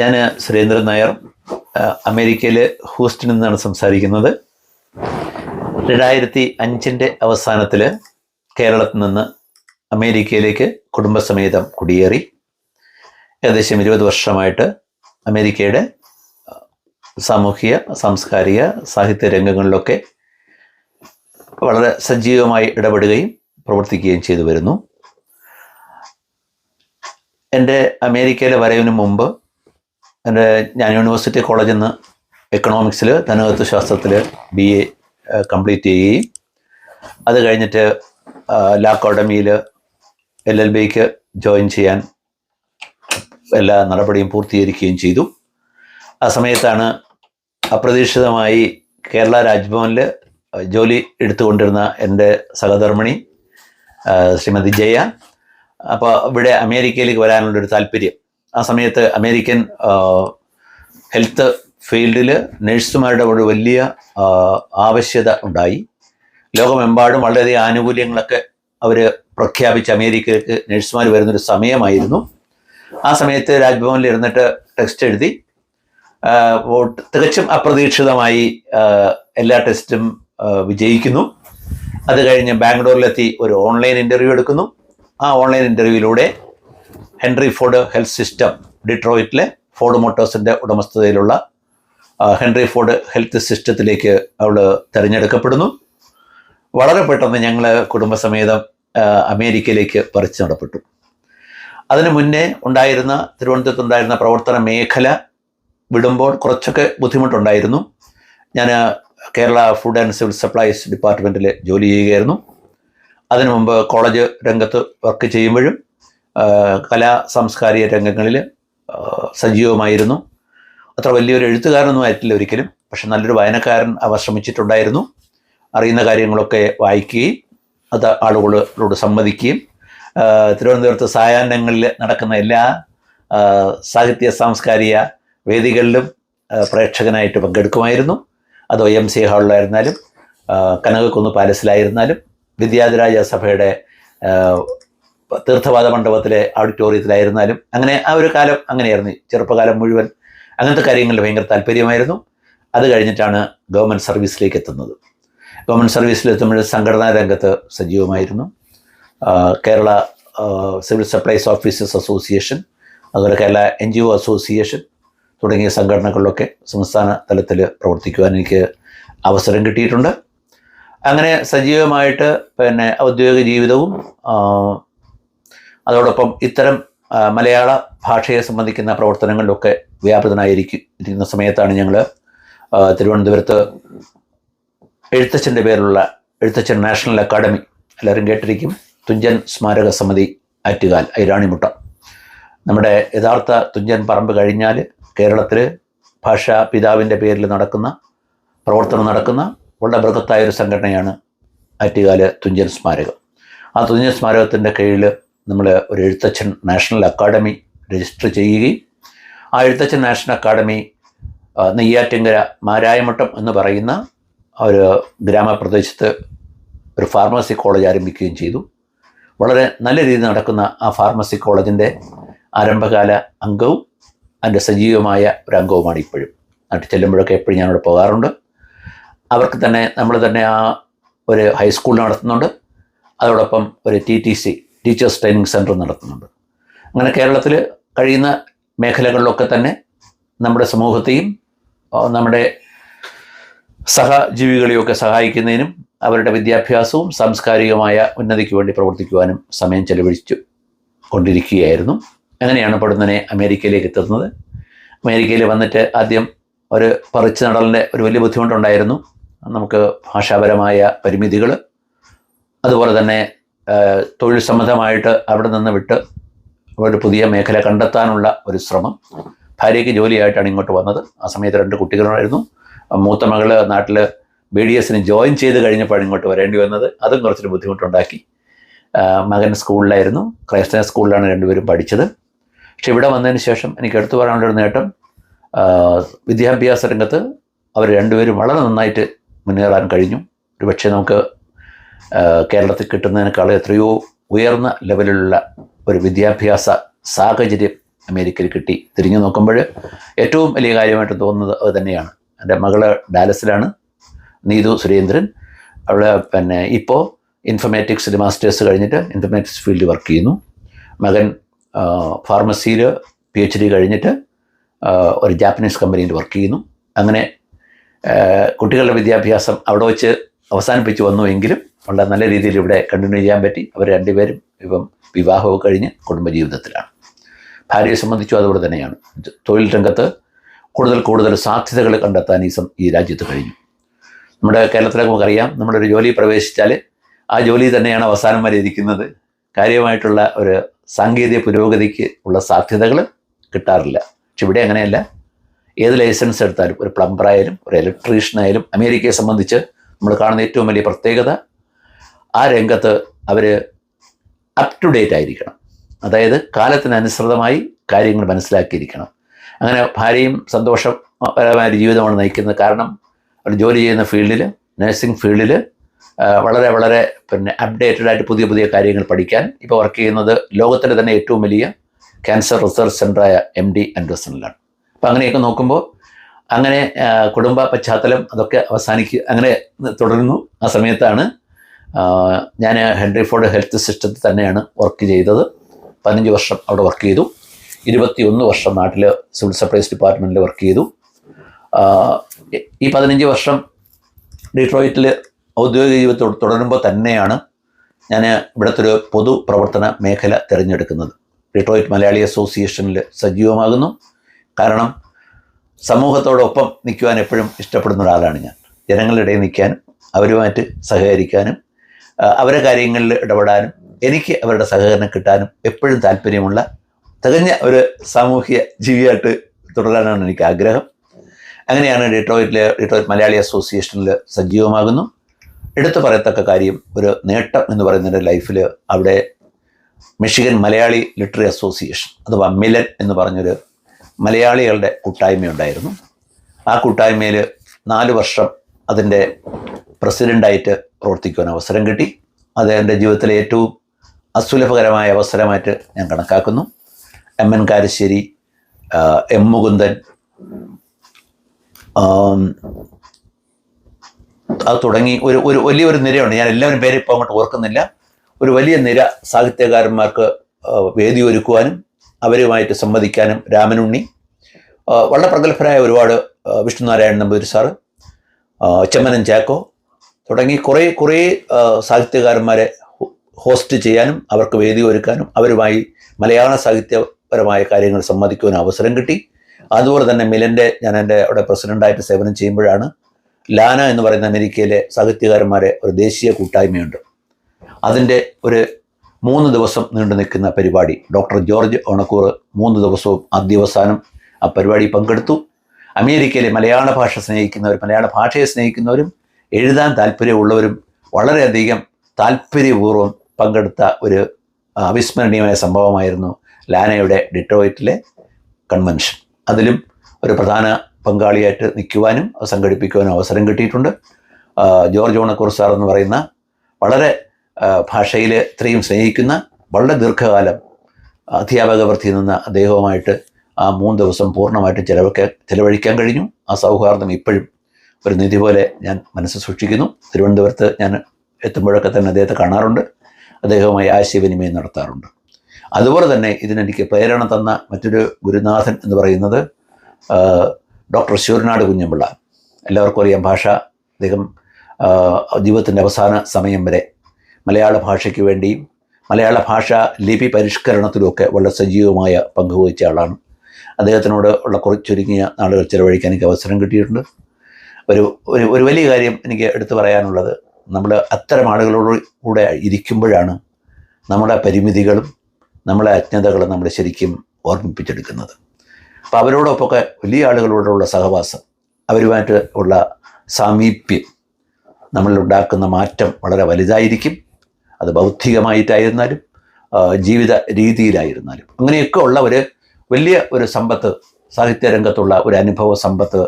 ഞാൻ സുരേന്ദ്രൻ നായർ, അമേരിക്കയിലെ ഹൂസ്റ്റണിൽ നിന്നാണ് സംസാരിക്കുന്നത്. 2005 അവസാനത്തിൽ കേരളത്തിൽ നിന്ന് അമേരിക്കയിലേക്ക് കുടുംബസമേതം കുടിയേറി. ഏകദേശം 20 വർഷമായിട്ട് അമേരിക്കയുടെ സാമൂഹിക, സാംസ്കാരിക, സാഹിത്യ രംഗങ്ങളിലൊക്കെ വളരെ സജീവമായി ഇടപെടുകയും പ്രവർത്തിക്കുകയും ചെയ്തു വരുന്നു. എൻ്റെ അമേരിക്കയിലെ വരവിന് മുമ്പ് ഞാൻ യൂണിവേഴ്സിറ്റി കോളേജിൽ നിന്ന് എക്കണോമിക്സിൽ, ധനതത്വ ശാസ്ത്രത്തിൽ BA കംപ്ലീറ്റ് ചെയ്യുകയും അത് കഴിഞ്ഞിട്ട് ലാ അക്കാഡമിയിൽ LLBക്ക് ജോയിൻ ചെയ്യാൻ എല്ലാ നടപടിയും പൂർത്തീകരിക്കുകയും ചെയ്തു. ആ സമയത്താണ് അപ്രതീക്ഷിതമായി കേരള രാജ്ഭവനിൽ ജോലി എടുത്തുകൊണ്ടിരുന്ന എൻ്റെ സഹധർമ്മിണി ശ്രീമതി ജയ, അപ്പോൾ ഇവിടെ അമേരിക്കയിലേക്ക് വരാനുള്ളൊരു താല്പര്യം. ആ സമയത്ത് അമേരിക്കൻ ഹെൽത്ത് ഫീൽഡിൽ നഴ്സുമാരുടെ ഒരു വലിയ ആവശ്യകത ഉണ്ടായി. ലോകമെമ്പാടും വളരെയധികം ആനുകൂല്യങ്ങളൊക്കെ അവർ പ്രഖ്യാപിച്ച് അമേരിക്കയിലേക്ക് നഴ്സുമാർ വരുന്നൊരു സമയമായിരുന്നു. ആ സമയത്ത് രാജ്ഭവനിൽ ഇരുന്നിട്ട് ടെസ്റ്റ് എഴുതി. തികച്ചും അപ്രതീക്ഷിതമായി എല്ലാ ടെസ്റ്റും വിജയിക്കുന്നു. അത് കഴിഞ്ഞ് ബാംഗ്ലൂരിലെത്തി ഒരു ഓൺലൈൻ ഇൻ്റർവ്യൂ എടുക്കുന്നു. ആ ഓൺലൈൻ ഇൻ്റർവ്യൂവിലൂടെ ഹെൻറി ഫോർഡ് ഹെൽത്ത് സിസ്റ്റം, ഡിട്രോയിറ്റിലെ ഫോർഡ് മോട്ടോഴ്സിൻ്റെ ഉടമസ്ഥതയിലുള്ള ഹെൻറി ഫോർഡ് ഹെൽത്ത് സിസ്റ്റത്തിലേക്ക് അവൾ തിരഞ്ഞെടുക്കപ്പെടുന്നു. വളരെ പെട്ടെന്ന് ഞങ്ങൾ കുടുംബസമേതം അമേരിക്കയിലേക്ക് പറിച്ചു നടപ്പെട്ടു. അതിനു മുന്നേ തിരുവനന്തപുരത്തുണ്ടായിരുന്ന പ്രവർത്തന മേഖല വിടുമ്പോൾ കുറച്ചൊക്കെ ബുദ്ധിമുട്ടുണ്ടായിരുന്നു. ഞാൻ Kerala food and civil supplies ഡിപ്പാർട്ട്മെൻറ്റിൽ ജോലി ചെയ്യുകയായിരുന്നു. അതിനു മുമ്പ് കോളേജ് രംഗത്ത് വർക്ക് ചെയ്യുമ്പോഴും കലാ സാംസ്കാരിക രംഗങ്ങളിൽ സജീവമായിരുന്നു. അത്ര വലിയൊരു എഴുത്തുകാരനൊന്നും ആയിട്ടില്ല ഒരിക്കലും, പക്ഷെ നല്ലൊരു വായനക്കാരൻ അവർ ശ്രമിച്ചിട്ടുണ്ടായിരുന്നു. അറിയുന്ന കാര്യങ്ങളൊക്കെ വായിക്കുകയും അത് ആളുകളോട് സംവദിക്കുകയും തിരുവനന്തപുരത്ത് സായാഹ്നങ്ങളിൽ നടക്കുന്ന എല്ലാ സാഹിത്യ സാംസ്കാരിക വേദികളിലും പ്രേക്ഷകനായിട്ട് പങ്കെടുക്കുമായിരുന്നു. അത് YMCA ഹാളിലായിരുന്നാലും കനകക്കുന്ന് പാലസിലായിരുന്നാലും വിദ്യാധിരാജ സഭയുടെ തീർത്ഥവാദ മണ്ഡപത്തിലെ ഓഡിറ്റോറിയത്തിലായിരുന്നാലും അങ്ങനെ ആ ഒരു കാലം അങ്ങനെയായിരുന്നു. ചെറുപ്പകാലം മുഴുവൻ അങ്ങനത്തെ കാര്യങ്ങളിൽ ഭയങ്കര താല്പര്യമായിരുന്നു. അത് കഴിഞ്ഞിട്ടാണ് ഗവൺമെൻറ് സർവീസിലേക്ക് എത്തുന്നത്. ഗവൺമെൻറ് സർവീസിലെത്തുമ്പോൾ സംഘടനാ രംഗത്ത് സജീവമായിരുന്നു. Kerala civil supplies officers association, അതുപോലെ കേരള NGO അസോസിയേഷൻ തുടങ്ങിയ സംഘടനകളിലൊക്കെ സംസ്ഥാന തലത്തിൽ പ്രവർത്തിക്കുവാൻ എനിക്ക് അവസരം കിട്ടിയിട്ടുണ്ട്. അങ്ങനെ സജീവമായിട്ട് ഔദ്യോഗിക ജീവിതവും അതോടൊപ്പം ഇത്തരം മലയാള ഭാഷയെ സംബന്ധിക്കുന്ന പ്രവർത്തനങ്ങളിലൊക്കെ വ്യാപൃതനായിരിക്കുന്ന സമയത്താണ് ഞങ്ങൾ തിരുവനന്തപുരത്ത് എഴുത്തച്ഛൻ്റെ പേരിലുള്ള എഴുത്തച്ഛൻ നാഷണൽ അക്കാഡമി, എല്ലാവരും കേട്ടിരിക്കും, തുഞ്ചൻ സ്മാരക സമിതി ആറ്റുകാൽ ഐരാണിമുട്ട. നമ്മുടെ യഥാർത്ഥ തുഞ്ചൻ പറമ്പ് കഴിഞ്ഞാൽ കേരളത്തിൽ ഭാഷാ പിതാവിൻ്റെ പേരിൽ പ്രവർത്തനം നടക്കുന്ന വളരെ ബൃഹത്തായൊരു സംഘടനയാണ് ആറ്റുകാല് തുഞ്ചൻ സ്മാരകം. ആ തുഞ്ചൻ സ്മാരകത്തിൻ്റെ കീഴിൽ നമ്മൾ ഒരു എഴുത്തച്ഛൻ നാഷണൽ അക്കാഡമി രജിസ്റ്റർ ചെയ്യുകയും ആ എഴുത്തച്ഛൻ നാഷണൽ അക്കാഡമി നെയ്യാറ്റിൻകര മാരായമട്ടം എന്ന് പറയുന്ന ഒരു ഗ്രാമപ്രദേശത്ത് ഒരു ഫാർമസി കോളേജ് ആരംഭിക്കുകയും ചെയ്തു. വളരെ നല്ല രീതിയിൽ നടക്കുന്ന ആ ഫാർമസി കോളേജിൻ്റെ ആരംഭകാല അംഗവും അതിൻ്റെ സജീവമായ ഒരു അംഗവുമാണ് ഇപ്പോഴും. നാട്ടിൽ ചെല്ലുമ്പോഴൊക്കെ എപ്പോഴും ഞാനവിടെ പോകാറുണ്ട്. അവർക്ക് തന്നെ നമ്മൾ തന്നെ ആ ഒരു ഹൈസ്കൂൾ നടത്തുന്നുണ്ട്. അതോടൊപ്പം ഒരു TTC, ടീച്ചേഴ്സ് ട്രെയിനിങ് സെൻറ്റർ നടത്തുന്നുണ്ട്. അങ്ങനെ കേരളത്തിൽ കഴിയുന്ന മേഖലകളിലൊക്കെ തന്നെ നമ്മുടെ സമൂഹത്തെയും നമ്മുടെ സഹജീവികളെയൊക്കെ സഹായിക്കുന്നതിനും അവരുടെ വിദ്യാഭ്യാസവും സാംസ്കാരികമായ ഉന്നതിക്ക് വേണ്ടി പ്രവർത്തിക്കുവാനും സമയം ചെലവഴിച്ചു കൊണ്ടിരിക്കുകയായിരുന്നു. അങ്ങനെയാണ് പൊടുന്നനെ അമേരിക്കയിലേക്ക് എത്തുന്നത്. അമേരിക്കയിൽ വന്നിട്ട് ആദ്യം ഒരു പറിച്ചു നടലിൻ്റെ ഒരു വലിയ ബുദ്ധിമുട്ടുണ്ടായിരുന്നു. നമുക്ക് ഭാഷാപരമായ പരിമിതികൾ, അതുപോലെ തന്നെ തൊഴിൽ സംബന്ധമായിട്ട് അവിടെ നിന്ന് വിട്ട് ഒരു പുതിയ മേഖല കണ്ടെത്താനുള്ള ഒരു ശ്രമം. ഭാര്യയ്ക്ക് ജോലിയായിട്ടാണ് ഇങ്ങോട്ട് വന്നത്. ആ സമയത്ത് 2 കുട്ടികളുണ്ടായിരുന്നു. മൂത്ത മകള് നാട്ടിൽ BDSന് ജോയിൻ ചെയ്ത് കഴിഞ്ഞപ്പോഴാണ് ഇങ്ങോട്ട് വരേണ്ടി വന്നത്. അതും കുറച്ചൊരു ബുദ്ധിമുട്ടുണ്ടാക്കി. മകൻ സ്കൂളിലായിരുന്നു, ക്രൈസ്തവ സ്കൂളിലാണ് രണ്ടുപേരും പഠിച്ചത്. പക്ഷെ ഇവിടെ വന്നതിന് ശേഷം എനിക്ക് എടുത്തു പറയാനുള്ളൊരു നേട്ടം, വിദ്യാഭ്യാസ രംഗത്ത് അവർ രണ്ടുപേരും വളരെ നന്നായിട്ട് മുന്നേറാൻ കഴിഞ്ഞു. ഒരുപക്ഷെ നമുക്ക് കേരളത്തിൽ കിട്ടുന്നതിനേക്കാൾ എത്രയോ ഉയർന്ന ലെവലിലുള്ള ഒരു വിദ്യാഭ്യാസ സാഹചര്യം അമേരിക്കയിൽ കിട്ടി. തിരിഞ്ഞു നോക്കുമ്പോൾ ഏറ്റവും വലിയ കാര്യമായിട്ട് തോന്നുന്നത് അത് തന്നെയാണ്. എൻ്റെ മകള് ഡാലസിലാണ്, നീതു സുരേന്ദ്രൻ. അവൾ ഇപ്പോൾ ഇൻഫർമാറ്റിക്സിൽ മാസ്റ്റേഴ്സ് കഴിഞ്ഞിട്ട് ഇൻഫർമാറ്റിക്സ് ഫീൽഡിൽ വർക്ക് ചെയ്യുന്നു. മകൻ ഫാർമസിയിൽ PhD കഴിഞ്ഞിട്ട് ഒരു ജാപ്പനീസ് കമ്പനിയിൽ വർക്ക് ചെയ്യുന്നു. അങ്ങനെ കുട്ടികളുടെ വിദ്യാഭ്യാസം അവിടെ വെച്ച് അവസാനിപ്പിച്ച് വന്നുവെങ്കിലും വളരെ നല്ല രീതിയിൽ ഇവിടെ കണ്ടിന്യൂ ചെയ്യാൻ പറ്റി. അവർ രണ്ടുപേരും ഇപ്പം വിവാഹവും കഴിഞ്ഞ് കുടുംബജീവിതത്തിലാണ്. ഭാര്യയെ സംബന്ധിച്ചും അതുപോലെ തന്നെയാണ്. തൊഴിൽ രംഗത്ത് കൂടുതൽ സാധ്യതകൾ കണ്ടെത്താൻ ഈ രാജ്യത്ത് കഴിഞ്ഞു. നമ്മുടെ കേരളത്തിലൊക്കെ നമുക്കറിയാം, നമ്മുടെ ഒരു ജോലി പ്രവേശിച്ചാൽ ആ ജോലി തന്നെയാണ് അവസാനം വരെ ഇരിക്കുന്നത്. കാര്യമായിട്ടുള്ള ഒരു സാങ്കേതിക പുരോഗതിക്ക് ഉള്ള സാധ്യതകൾ കിട്ടാറില്ല. പക്ഷെ ഇവിടെ അങ്ങനെയല്ല. ഏത് ലൈസൻസ് എടുത്താലും, ഒരു പ്ലംബറായാലും ഒരു ഇലക്ട്രീഷ്യനായാലും, അമേരിക്കയെ സംബന്ധിച്ച് നമ്മൾ കാണുന്ന ഏറ്റവും വലിയ പ്രത്യേകത ആ രംഗത്ത് അവർ അപ് ടു ഡേറ്റ് ആയിരിക്കണം. അതായത് കാലത്തിനനുസൃതമായി കാര്യങ്ങൾ മനസ്സിലാക്കിയിരിക്കണം. അങ്ങനെ ഭാര്യയും സന്തോഷപരമായ ജീവിതമാണ് നയിക്കുന്നത്. കാരണം അവർ ജോലി ചെയ്യുന്ന ഫീൽഡിൽ, നഴ്സിംഗ് ഫീൽഡിൽ വളരെ അപ്ഡേറ്റഡ് ആയിട്ട് പുതിയ കാര്യങ്ങൾ പഠിക്കാൻ ഇപ്പോൾ വർക്ക് ചെയ്യുന്നത് ലോകത്തിലെ തന്നെ ഏറ്റവും വലിയ ക്യാൻസർ റിസർച്ച് സെൻ്ററായ MD ആൻഡേഴ്സണിലാണ്. അപ്പോൾ അങ്ങനെയൊക്കെ നോക്കുമ്പോൾ അങ്ങനെ കുടുംബ പശ്ചാത്തലം അതൊക്കെ അങ്ങനെ തുടരുന്നു. ആ സമയത്താണ് ഞാൻ ഹെൻറി ഫോർഡ് ഹെൽത്ത് സിസ്റ്റത്തിൽ തന്നെയാണ് വർക്ക് ചെയ്തത്. 15 വർഷം അവിടെ വർക്ക് ചെയ്തു. 21 വർഷം നാട്ടിൽ സിവിൽ സപ്ലൈസ് ഡിപ്പാർട്ട്മെൻറ്റിൽ വർക്ക് ചെയ്തു. ഈ 15 വർഷം ഡീട്രോയിറ്റിൽ ഔദ്യോഗിക ജീവിതത്തിൽ തുടരുമ്പോൾ തന്നെയാണ് ഞാൻ ഇവിടുത്തെ ഒരു പൊതുപ്രവർത്തന മേഖല തിരഞ്ഞെടുക്കുന്നത്. ഡീട്രോയിറ്റ് മലയാളി അസോസിയേഷനിൽ സജീവമാകുന്നു. കാരണം സമൂഹത്തോടൊപ്പം നിൽക്കുവാൻ എപ്പോഴും ഇഷ്ടപ്പെടുന്ന ഒരാളാണ് ഞാൻ. ജനങ്ങളുടെ ഇടയിൽ നിൽക്കാനും അവരുമായിട്ട് സഹകരിക്കാനും അവരുടെ കാര്യങ്ങളിൽ ഇടപെടാനും എനിക്ക് അവരുടെ സഹകരണം കിട്ടാനും എപ്പോഴും താല്പര്യമുള്ള തികഞ്ഞ ഒരു സാമൂഹ്യ ജീവിയായിട്ട് തുടരാനാണ് എനിക്ക് ആഗ്രഹം. അങ്ങനെയാണ് ഡീട്രോയിറ്റ് മലയാളി അസോസിയേഷനിൽ സജീവമാകുന്നു. എടുത്തു പറയത്തക്ക കാര്യം, ഒരു നേട്ടം എന്ന് പറയുന്നതിൻ്റെ ലൈഫിൽ അവിടെ മിഷിഗൻ മലയാളി ലിറ്റററി അസോസിയേഷൻ അഥവാ മിലൻ എന്ന് പറഞ്ഞൊരു മലയാളികളുടെ കൂട്ടായ്മയുണ്ടായിരുന്നു. ആ കൂട്ടായ്മയിൽ 4 വർഷം അതിൻ്റെ പ്രസിഡൻ്റായിട്ട് പ്രവർത്തിക്കുവാൻ അവസരം കിട്ടി. അത് എൻ്റെ ജീവിതത്തിലെ ഏറ്റവും അസുലഭകരമായ അവസരമായിട്ട് ഞാൻ കണക്കാക്കുന്നു. MN കാരശ്ശേരി, M മുകുന്ദൻ, അത് തുടങ്ങി ഒരു വലിയൊരു നിരയുണ്ട്. ഞാൻ എല്ലാവരും പേര് ഇപ്പോൾ അങ്ങോട്ട് ഓർക്കുന്നില്ല. ഒരു വലിയ നിര സാഹിത്യകാരന്മാർക്ക് വേദി ഒരുക്കുവാനും അവരുമായിട്ട് സംവദിക്കാനും രാമനുണ്ണി, വളരെ പ്രഗത്ഭരായ ഒരുപാട് വിഷ്ണുനാരായണൻ നമ്പൂതിരി സാറ്, ചെമ്മനം ചാക്കോ തുടങ്ങി കുറേ സാഹിത്യകാരന്മാരെ ഹോസ്റ്റ് ചെയ്യാനും അവർക്ക് വേദി ഒരുക്കാനും അവരുമായി മലയാള സാഹിത്യപരമായ കാര്യങ്ങൾ സംവദിക്കുവാനും അവസരം കിട്ടി. അതുപോലെ തന്നെ ഞാൻ എൻ്റെ അവിടെ പ്രസിഡൻ്റായിട്ട് സേവനം ചെയ്യുമ്പോഴാണ് ലാന എന്ന് പറയുന്ന അമേരിക്കയിലെ സാഹിത്യകാരന്മാരെ ഒരു ദേശീയ കൂട്ടായ്മയുണ്ട്. അതിൻ്റെ ഒരു 3 ദിവസം നീണ്ടു നിൽക്കുന്ന പരിപാടി ഡോക്ടർ ജോർജ് ഓണക്കൂർ 3 ദിവസവും ആദ്യവസാനം ആ പരിപാടി പങ്കെടുത്തു. അമേരിക്കയിലെ മലയാള ഭാഷ സ്നേഹിക്കുന്നവരും മലയാള ഭാഷയെ സ്നേഹിക്കുന്നവരും എഴുതാൻ താല്പര്യമുള്ളവരും വളരെയധികം താല്പര്യപൂർവ്വം പങ്കെടുത്ത ഒരു അവിസ്മരണീയമായ സംഭവമായിരുന്നു ലാനയുടെ ഡീട്രോയിറ്റിലെ കൺവെൻഷൻ. അതിലും ഒരു പ്രധാന പങ്കാളിയായിട്ട് നിൽക്കുവാനും സംഘടിപ്പിക്കുവാനും അവസരം കിട്ടിയിട്ടുണ്ട്. ജോർജ് ഓണക്കൂർ സാർ എന്ന് പറയുന്ന വളരെ ഭാഷയിൽ ഇത്രയും സ്നേഹിക്കുന്ന വളരെ ദീർഘകാലം അധ്യാപക വൃത്തിയിൽ നിന്ന അദ്ദേഹവുമായിട്ട് ആ 3 ദിവസം പൂർണ്ണമായിട്ട് ചിലവഴിക്കാൻ കഴിഞ്ഞു. ആ സൗഹാർദ്ദം ഇപ്പോഴും ഒരു നിധി പോലെ ഞാൻ മനസ്സ് സൂക്ഷിക്കുന്നു. തിരുവനന്തപുരത്ത് ഞാൻ എത്തുമ്പോഴൊക്കെ തന്നെ അദ്ദേഹത്തെ കാണാറുണ്ട്, അദ്ദേഹവുമായി ആശയവിനിമയം നടത്താറുണ്ട്. അതുപോലെ തന്നെ ഇതിനെനിക്ക് പ്രേരണ തന്ന മറ്റൊരു ഗുരുനാഥൻ എന്ന് പറയുന്നത് ഡോക്ടർ ശൂരനാട് കുഞ്ഞമ്പിള്ള. എല്ലാവർക്കും അറിയാം, അദ്ദേഹം ജീവിതത്തിൻ്റെ അവസാന സമയം വരെ മലയാള ഭാഷയ്ക്ക് വേണ്ടിയും മലയാള ഭാഷ ലിപി പരിഷ്കരണത്തിലുമൊക്കെ വളരെ സജീവമായ പങ്കുവഹിച്ച ആളാണ്. അദ്ദേഹത്തിനോട് ഉള്ള ചുരുങ്ങിയ നാളുകൾ ചിലവഴിക്കാൻ എനിക്ക് അവസരം കിട്ടിയിട്ടുണ്ട്. ഒരു വലിയ കാര്യം എനിക്ക് എടുത്തു പറയാനുള്ളത്, നമ്മൾ അത്തരം ആളുകളോട് കൂടെ ഇരിക്കുമ്പോഴാണ് നമ്മുടെ പരിമിതികളും നമ്മളെ അജ്ഞതകളും നമ്മൾ ശരിക്കും ഓർമ്മിപ്പിച്ചെടുക്കുന്നത്. അപ്പോൾ അവരോടൊപ്പമൊക്കെ വലിയ ആളുകളോടുള്ള സഹവാസം, അവരുമായിട്ട് ഉള്ള സാമീപ്യം നമ്മളിലുണ്ടാക്കുന്ന മാറ്റം വളരെ വലുതായിരിക്കും. അത് ബൗദ്ധികമായിട്ടായിരുന്നാലും ജീവിത രീതിയിലായിരുന്നാലും അങ്ങനെയൊക്കെ ഉള്ള വലിയ ഒരു സമ്പത്ത്, സാഹിത്യരംഗത്തുള്ള ഒരു അനുഭവ സമ്പത്ത്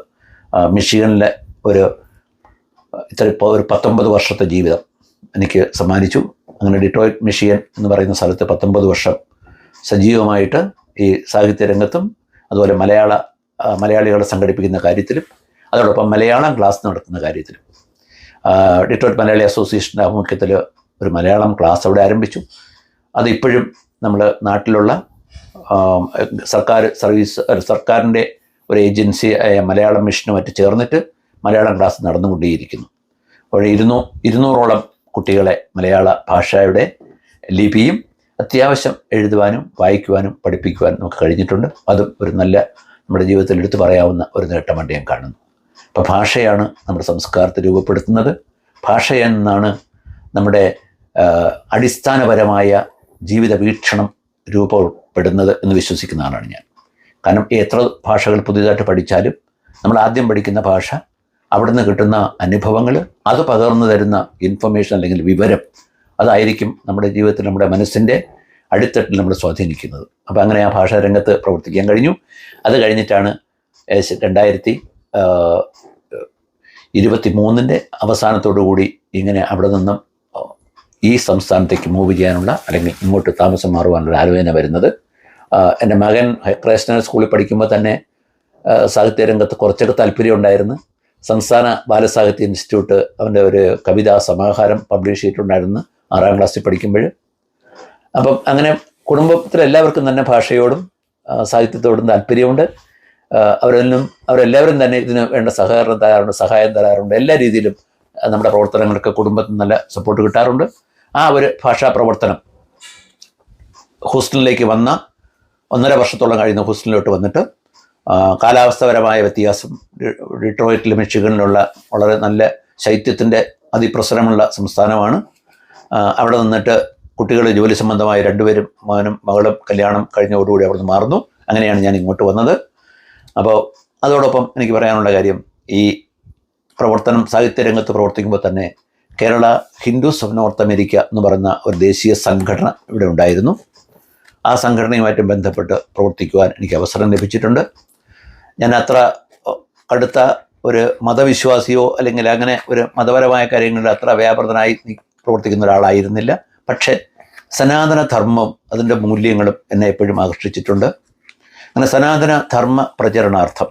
മിഷിഗണിലെ ഒരു 19 വർഷത്തെ ജീവിതം എനിക്ക് സമ്മാനിച്ചു. അങ്ങനെ ഡീട്രോയിറ്റ് മിഷിഗൻ എന്ന് പറയുന്ന സ്ഥലത്ത് 19 വർഷം സജീവമായിട്ട് ഈ സാഹിത്യരംഗത്തും അതുപോലെ മലയാളികളെ സംഘടിപ്പിക്കുന്ന കാര്യത്തിലും അതോടൊപ്പം മലയാളം ക്ലാസ് നടത്തുന്ന കാര്യത്തിലും ഡിട്രോയിറ്റ് മലയാളി അസോസിയേഷൻ്റെ ആഭിമുഖ്യത്തിൽ ഒരു മലയാളം ക്ലാസ് അവിടെ ആരംഭിച്ചു. അതിപ്പോഴും നമ്മൾ നാട്ടിലുള്ള സർക്കാരിൻ്റെ ഒരു ഏജൻസി ആയ മലയാളം മിഷനുമായിട്ട് ചേർന്നിട്ട് മലയാളം ക്ലാസ് നടന്നുകൊണ്ടേയിരിക്കുന്നു. അപ്പോൾ 200ഓളം കുട്ടികളെ മലയാള ഭാഷയുടെ ലിപിയും അത്യാവശ്യം എഴുതുവാനും വായിക്കുവാനും പഠിപ്പിക്കുവാനും നമുക്ക് കഴിഞ്ഞിട്ടുണ്ട്. അതും ഒരു നല്ല നമ്മുടെ ജീവിതത്തിൽ എടുത്തു പറയാവുന്ന ഒരു നേട്ടമായിട്ട് ഞാൻ കാണുന്നു. അപ്പോൾ ഭാഷയാണ് നമ്മുടെ സംസ്കാരത്തെ രൂപപ്പെടുത്തുന്നത്. ഭാഷ എന്നാണ് നമ്മുടെ അടിസ്ഥാനപരമായ ജീവിത വീക്ഷണം രൂപപ്പെടുന്നത് എന്ന് വിശ്വസിക്കുന്ന ആളാണ് ഞാൻ. കാരണം എത്ര ഭാഷകൾ പുതിയതായിട്ട് പഠിച്ചാലും നമ്മൾ ആദ്യം പഠിക്കുന്ന ഭാഷ, അവിടെ നിന്ന് കിട്ടുന്ന അനുഭവങ്ങൾ, അത് പകർന്നു തരുന്ന ഇൻഫർമേഷൻ അല്ലെങ്കിൽ വിവരം, അതായിരിക്കും നമ്മുടെ ജീവിതത്തിൽ നമ്മുടെ മനസ്സിൻ്റെ അടിത്തട്ടിൽ നമ്മൾ സ്വാധീനിക്കുന്നത്. അപ്പോൾ അങ്ങനെ ആ ഭാഷാ രംഗത്ത് പ്രവർത്തിക്കാൻ കഴിഞ്ഞു. അത് കഴിഞ്ഞിട്ടാണ് 2023 അവസാനത്തോടു കൂടി ഇങ്ങനെ അവിടെ നിന്നും ഈ സംസ്ഥാനത്തേക്ക് മൂവ് ചെയ്യാനുള്ള അല്ലെങ്കിൽ ഇങ്ങോട്ട് താമസം മാറുവാനുള്ള ആലോചന വരുന്നത്. എൻ്റെ മകൻ ക്രൈസ്റ്റ് സ്കൂളിൽ പഠിക്കുമ്പോൾ തന്നെ സാഹിത്യരംഗത്ത് കുറച്ചൊക്കെ താല്പര്യം ഉണ്ടായിരുന്നു. സംസ്ഥാന ബാലസാഹിത്യ ഇൻസ്റ്റിറ്റ്യൂട്ട് അവൻ്റെ ഒരു കവിതാ സമാഹാരം പബ്ലിഷ് ചെയ്തിട്ടുണ്ടായിരുന്നു 6ാം ക്ലാസ്സിൽ പഠിക്കുമ്പോൾ. അപ്പം അങ്ങനെ കുടുംബത്തിലെല്ലാവർക്കും തന്നെ ഭാഷയോടും സാഹിത്യത്തോടും താല്പര്യമുണ്ട്. അവരെല്ലാവരും തന്നെ ഇതിന് വേണ്ട സഹായം തരാറുണ്ട്. എല്ലാ രീതിയിലും നമ്മുടെ പ്രവർത്തനങ്ങൾക്ക് കുടുംബത്തിൽ നല്ല സപ്പോർട്ട് കിട്ടാറുണ്ട്. ആ ഒരു ഭാഷാ പ്രവർത്തനം ഹൂസ്റ്റണിലേക്ക് വന്ന 1.5 വർഷത്തോളം കഴിയുന്ന ഹൂസ്റ്റണിലോട്ട് വന്നിട്ട് കാലാവസ്ഥാപരമായ വ്യത്യാസം, ഡിട്രോയിറ്റിൽ മിഷിഗണിലുള്ള വളരെ നല്ല ശൈത്യത്തിൻ്റെ അതിപ്രസരമുള്ള സംസ്ഥാനമാണ്. അവിടെ നിന്നിട്ട് കുട്ടികൾ ജോലി സംബന്ധമായ 2 പേരും മകനും മകളും കല്യാണം കഴിഞ്ഞതോടുകൂടി അവിടെ നിന്ന് മാറുന്നു. അങ്ങനെയാണ് ഞാൻ ഇങ്ങോട്ട് വന്നത്. അപ്പോൾ അതോടൊപ്പം എനിക്ക് പറയാനുള്ള കാര്യം, ഈ പ്രവർത്തനം സാഹിത്യരംഗത്ത് പ്രവർത്തിക്കുമ്പോൾ തന്നെ Kerala Hindus of north America എന്ന് പറയുന്ന ഒരു ദേശീയ സംഘടന ഇവിടെ ഉണ്ടായിരുന്നു. ആ സംഘടനയുമായിട്ട് ബന്ധപ്പെട്ട് പ്രവർത്തിക്കുവാൻ എനിക്ക് അവസരം ലഭിച്ചിട്ടുണ്ട്. ഞാൻ അത്ര കടുത്ത ഒരു മതവിശ്വാസിയോ അല്ലെങ്കിൽ അങ്ങനെ ഒരു മതപരമായ കാര്യങ്ങളിൽ അത്ര വ്യാപൃതനായി പ്രവർത്തിക്കുന്ന ഒരാളായിരുന്നില്ല. പക്ഷേ സനാതന ധർമ്മം, അതിൻ്റെ മൂല്യങ്ങളും എന്നെ എപ്പോഴും ആകർഷിച്ചിട്ടുണ്ട്. അങ്ങനെ സനാതന ധർമ്മ പ്രചരണാർത്ഥം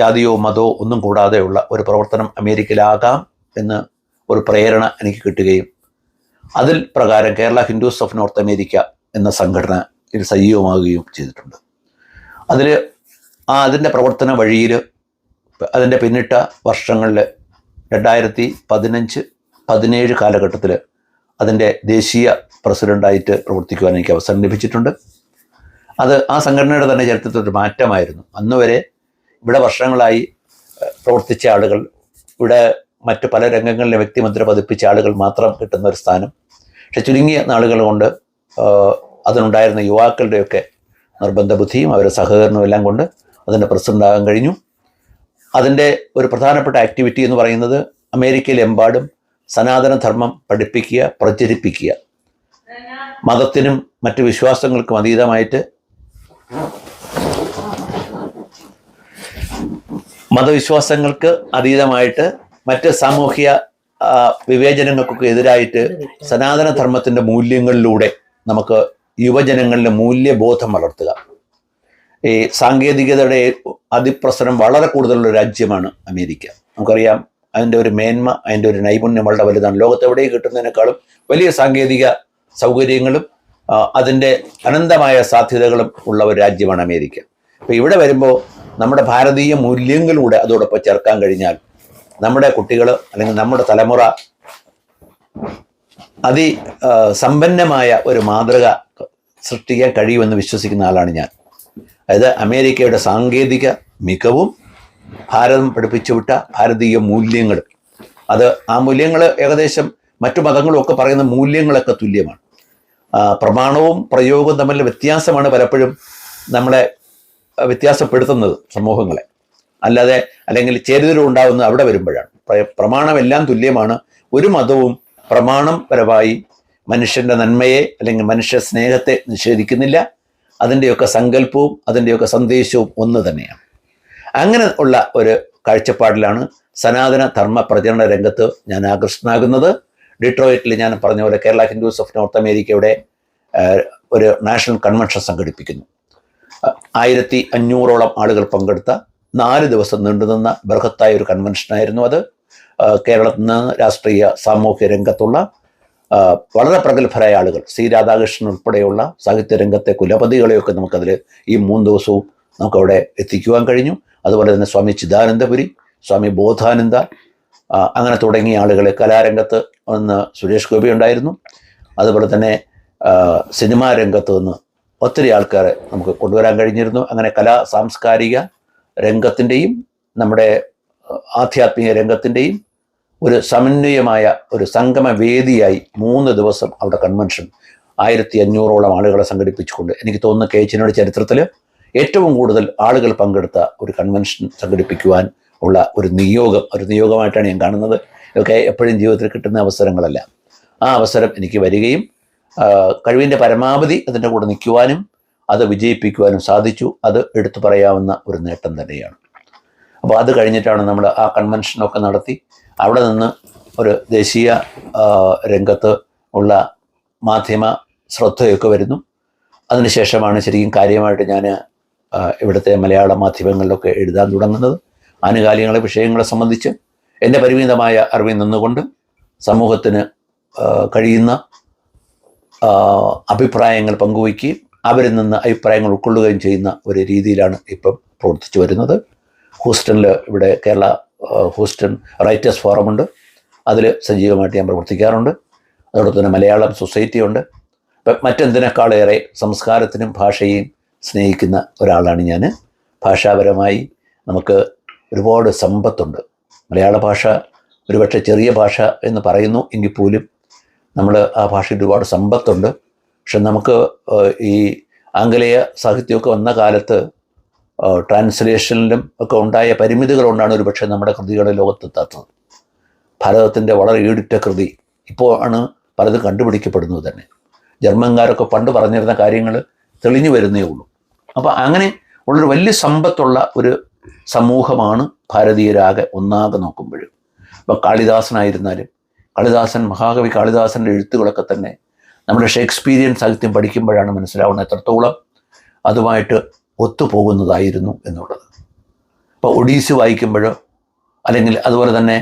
ജാതിയോ മതമോ ഒന്നും കൂടാതെയുള്ള ഒരു പ്രവർത്തനം അമേരിക്കയിലാകാം എന്ന് ഒരു പ്രേരണ എനിക്ക് കിട്ടുകയും അതിൽ പ്രകാരം Kerala Hindus of north America എന്ന സംഘടന ഇതിൽ സജീവമാകുകയും ചെയ്തിട്ടുണ്ട്. അതിൻ്റെ പ്രവർത്തന വഴിയിൽ അതിൻ്റെ പിന്നിട്ട വർഷങ്ങളിൽ 2015-17 കാലഘട്ടത്തിൽ അതിൻ്റെ ദേശീയ പ്രസിഡൻ്റായിട്ട് പ്രവർത്തിക്കുവാൻ എനിക്ക് അവസരം ലഭിച്ചിട്ടുണ്ട്. അത് ആ സംഘടനയുടെ തന്നെ ചരിത്രത്തിലൊരു മാറ്റമായിരുന്നു. അന്നുവരെ ഇവിടെ വർഷങ്ങളായി പ്രവർത്തിച്ച ആളുകൾ, ഇവിടെ മറ്റ് പല രംഗങ്ങളിലെ വ്യക്തിമുദ്ര പതിപ്പിച്ച ആളുകൾ മാത്രം കിട്ടുന്ന ഒരു സ്ഥാനം. പക്ഷെ ചുരുങ്ങിയ നാളുകൾ കൊണ്ട് അതിനുണ്ടായിരുന്ന യുവാക്കളുടെയൊക്കെ നിർബന്ധ ബുദ്ധിയും അവരുടെ സഹകരണവും എല്ലാം കൊണ്ട് അതിൻ്റെ പ്രസിഡൻ്റാകാൻ കഴിഞ്ഞു. അതിൻ്റെ ഒരു പ്രധാനപ്പെട്ട ആക്ടിവിറ്റി എന്ന് പറയുന്നത് അമേരിക്കയിലെമ്പാടും സനാതനധർമ്മം പഠിപ്പിക്കുക, പ്രചരിപ്പിക്കുക. മതത്തിനും മറ്റ് വിശ്വാസങ്ങൾക്കും അതീതമായിട്ട് മറ്റ് സാമൂഹിക വിവേചനങ്ങൾക്കൊക്കെ എതിരായിട്ട് സനാതനധർമ്മത്തിൻ്റെ മൂല്യങ്ങളിലൂടെ നമുക്ക് യുവജനങ്ങളിലെ മൂല്യബോധം വളർത്തുക. ഈ സാങ്കേതികതയുടെ അതിപ്രസരം വളരെ കൂടുതലുള്ള രാജ്യമാണ് അമേരിക്ക. നമുക്കറിയാം അതിൻ്റെ ഒരു മേന്മ, അതിൻ്റെ ഒരു നൈപുണ്യം വളരെ വലുതാണ്. ലോകത്തെവിടെയും കിട്ടുന്നതിനേക്കാളും വലിയ സാങ്കേതിക സൗകര്യങ്ങളും അതിൻ്റെ അനന്തമായ സാധ്യതകളും ഉള്ള ഒരു രാജ്യമാണ് അമേരിക്ക. അപ്പോൾ ഇവിടെ വരുമ്പോൾ നമ്മുടെ ഭാരതീയ മൂല്യങ്ങളിലൂടെ അതോടൊപ്പം ചേർക്കാൻ കഴിഞ്ഞാൽ നമ്മുടെ കുട്ടികൾ അല്ലെങ്കിൽ നമ്മുടെ തലമുറ സമ്പന്നമായ ഒരു മാതൃക സൃഷ്ടിക്കാൻ കഴിയുമെന്ന് വിശ്വസിക്കുന്ന ആളാണ് ഞാൻ. അതായത് അമേരിക്കയുടെ സാങ്കേതിക മികവും ഭാരതം പഠിപ്പിച്ചുവിട്ട ഭാരതീയ മൂല്യങ്ങളും, ആ മൂല്യങ്ങൾ ഏകദേശം മറ്റു മതങ്ങളും ഒക്കെ പറയുന്ന മൂല്യങ്ങളൊക്കെ തുല്യമാണ്. പ്രമാണവും പ്രയോഗവും തമ്മിലുള്ള വ്യത്യാസമാണ് പലപ്പോഴും നമ്മളെ വ്യത്യാസപ്പെടുത്തുന്നത് സമൂഹങ്ങളെ. അല്ലെങ്കിൽ ചേരുതലും ഉണ്ടാകുന്നത് അവിടെ വരുമ്പോഴാണ്. പ്രമാണമെല്ലാം തുല്യമാണ്. ഒരു മതവും പ്രമാണം പരമായി മനുഷ്യൻ്റെ നന്മയെ അല്ലെങ്കിൽ മനുഷ്യ സ്നേഹത്തെ നിഷേധിക്കുന്നില്ല. അതിൻ്റെയൊക്കെ സങ്കല്പവും അതിൻ്റെയൊക്കെ സന്ദേശവും ഒന്ന് തന്നെയാണ്. അങ്ങനെ ഉള്ള ഒരു കാഴ്ചപ്പാടിലാണ് സനാതന ധർമ്മ പ്രചരണ രംഗത്ത് ഞാൻ ആകർഷണനാകുന്നത്. ഡിട്രോയിറ്റിൽ ഞാൻ പറഞ്ഞ പോലെ കേരള ഹിന്ദുസ് ഓഫ് നോർത്ത് അമേരിക്കയുടെ ഒരു നാഷണൽ കൺവെൻഷൻ സംഘടിപ്പിക്കുന്നു. 1500ഓളം ആളുകൾ പങ്കെടുത്ത 4 ദിവസം നീണ്ടുനിന്ന ബൃഹത്തായ ഒരു കൺവെൻഷനായിരുന്നു അത്. കേരളത്തിൽ നിന്ന് രാഷ്ട്രീയ സാമൂഹ്യ രംഗത്തുള്ള വളരെ പ്രഗത്ഭരായ ആളുകൾ, സി രാധാകൃഷ്ണൻ ഉൾപ്പെടെയുള്ള സാഹിത്യ രംഗത്തെ കുലപതികളെയൊക്കെ നമുക്കതിൽ ഈ 3 ദിവസവും നമുക്കവിടെ എത്തിക്കുവാൻ കഴിഞ്ഞു. അതുപോലെ തന്നെ സ്വാമി ചിദാനന്ദപുരി, സ്വാമി ബോധാനന്ദ, അങ്ങനെ തുടങ്ങിയ ആളുകൾ. കലാരംഗത്ത് ഒന്ന് സുരേഷ് ഗോപി ഉണ്ടായിരുന്നു. അതുപോലെ തന്നെ സിനിമാ രംഗത്ത് നിന്ന് ഒത്തിരി ആൾക്കാരെ നമുക്ക് കൊണ്ടുവരാൻ കഴിഞ്ഞിരുന്നു. അങ്ങനെ സാംസ്കാരിക രംഗത്തിൻ്റെയും നമ്മുടെ ആധ്യാത്മിക രംഗത്തിൻ്റെയും ഒരു സമന്വയമായ ഒരു സംഗമവേദിയായി 3 ദിവസം അവിടെ കൺവെൻഷൻ 1500ഓളം ആളുകളെ സംഘടിപ്പിച്ചുകൊണ്ട്, എനിക്ക് തോന്നുന്നു കേച്ചിനോട് ചരിത്രത്തിൽ ഏറ്റവും കൂടുതൽ ആളുകൾ പങ്കെടുത്ത ഒരു കൺവെൻഷൻ സംഘടിപ്പിക്കുവാൻ ഉള്ള ഒരു നിയോഗമായിട്ടാണ് ഞാൻ കാണുന്നത്. ഇതൊക്കെ എപ്പോഴും ജീവിതത്തിൽ കിട്ടുന്ന അവസരങ്ങളല്ല. ആ അവസരം എനിക്ക് വരികയും കഴിവിൻ്റെ പരമാവധി അതിൻ്റെ കൂടെ നിൽക്കുവാനും അത് വിജയിപ്പിക്കുവാനും സാധിച്ചു. അത് എടുത്തു പറയാവുന്ന ഒരു നേട്ടം തന്നെയാണ്. അപ്പോൾ അത് കഴിഞ്ഞിട്ടാണ് നമ്മൾ ആ കൺവെൻഷനൊക്കെ നടത്തി അവിടെ നിന്ന് ഒരു ദേശീയ രംഗത്ത് ഉള്ള മാധ്യമ ശ്രദ്ധയൊക്കെ വരുന്നു. അതിനുശേഷമാണ് ശരിക്കും കാര്യമായിട്ട് ഞാൻ ഇവിടുത്തെ മലയാള മാധ്യമങ്ങളിലൊക്കെ എഴുതാൻ തുടങ്ങുന്നത്. ആനുകാലികങ്ങളെ വിഷയങ്ങളെ സംബന്ധിച്ച് എൻ്റെ പരിമിതമായ അറിവിൽ നിന്നുകൊണ്ട് സമൂഹത്തിന് കഴിയുന്ന അഭിപ്രായങ്ങൾ പങ്കുവയ്ക്കുകയും അവരിൽ നിന്ന് അഭിപ്രായങ്ങൾ ഉൾക്കൊള്ളുകയും ചെയ്യുന്ന ഒരു രീതിയിലാണ് ഇപ്പം പ്രവർത്തിച്ചു വരുന്നത്. ഹൂസ്റ്റണിൽ ഇവിടെ കേരള ഹൂസ്റ്റൺ റൈറ്റേഴ്സ് ഫോറമുണ്ട്. അതിൽ സജീവമായിട്ട് ഞാൻ പ്രവർത്തിക്കാറുണ്ട്. അതോടൊപ്പം തന്നെ മലയാളം സൊസൈറ്റി ഉണ്ട്. ഇപ്പം മറ്റെന്തിനേക്കാളേറെ സംസ്കാരത്തിനും ഭാഷയെയും സ്നേഹിക്കുന്ന ഒരാളാണ് ഞാൻ. ഭാഷാപരമായി നമുക്ക് ഒരുപാട് സമ്പത്തുണ്ട്. മലയാള ഭാഷ ഒരുപക്ഷെ ചെറിയ ഭാഷ എന്ന് പറയുന്നു എങ്കിൽ പോലും നമ്മൾ ആ ഭാഷയിൽ ഒരുപാട് സമ്പത്തുണ്ട്. പക്ഷെ നമുക്ക് ഈ ആംഗലേയ സാഹിത്യമൊക്കെ വന്ന കാലത്ത് ട്രാൻസ്ലേഷനിലും ഒക്കെ ഉണ്ടായ പരിമിതികൾ കൊണ്ടാണ് ഒരുപക്ഷെ നമ്മുടെ കൃതികൾ ലോകത്തെത്താത്തത്. ഭാരതത്തിൻ്റെ വളരെ ഈടുറ്റ കൃതി ഇപ്പോൾ ആണ് പലതും കണ്ടുപിടിക്കപ്പെടുന്നത് തന്നെ. ജർമ്മൻകാരൊക്കെ പണ്ട് പറഞ്ഞിരുന്ന കാര്യങ്ങൾ തെളിഞ്ഞു വരുന്നേ ഉള്ളൂ. അപ്പോൾ അങ്ങനെ ഉള്ളൊരു വലിയ സമ്പത്തുള്ള ഒരു സമൂഹമാണ് ഭാരതീയരാകെ ഒന്നാകെ നോക്കുമ്പോൾ. ഇപ്പോൾ കാളിദാസനായിരുന്നാലും മഹാകവി കാളിദാസൻ്റെ എഴുത്തുകളൊക്കെ തന്നെ നമ്മുടെ ഷേക്സ്പീരിയൻ സാഹിത്യം പഠിക്കുമ്പോഴാണ് മനസ്സിലാവുന്നത് എത്രത്തോളം അതുമായിട്ട് ഒത്തുപോകുന്നതായിരുന്നു എന്നുള്ളത്. ഇപ്പോൾ ഒഡീസി വായിക്കുമ്പോഴോ അല്ലെങ്കിൽ അതുപോലെ തന്നെ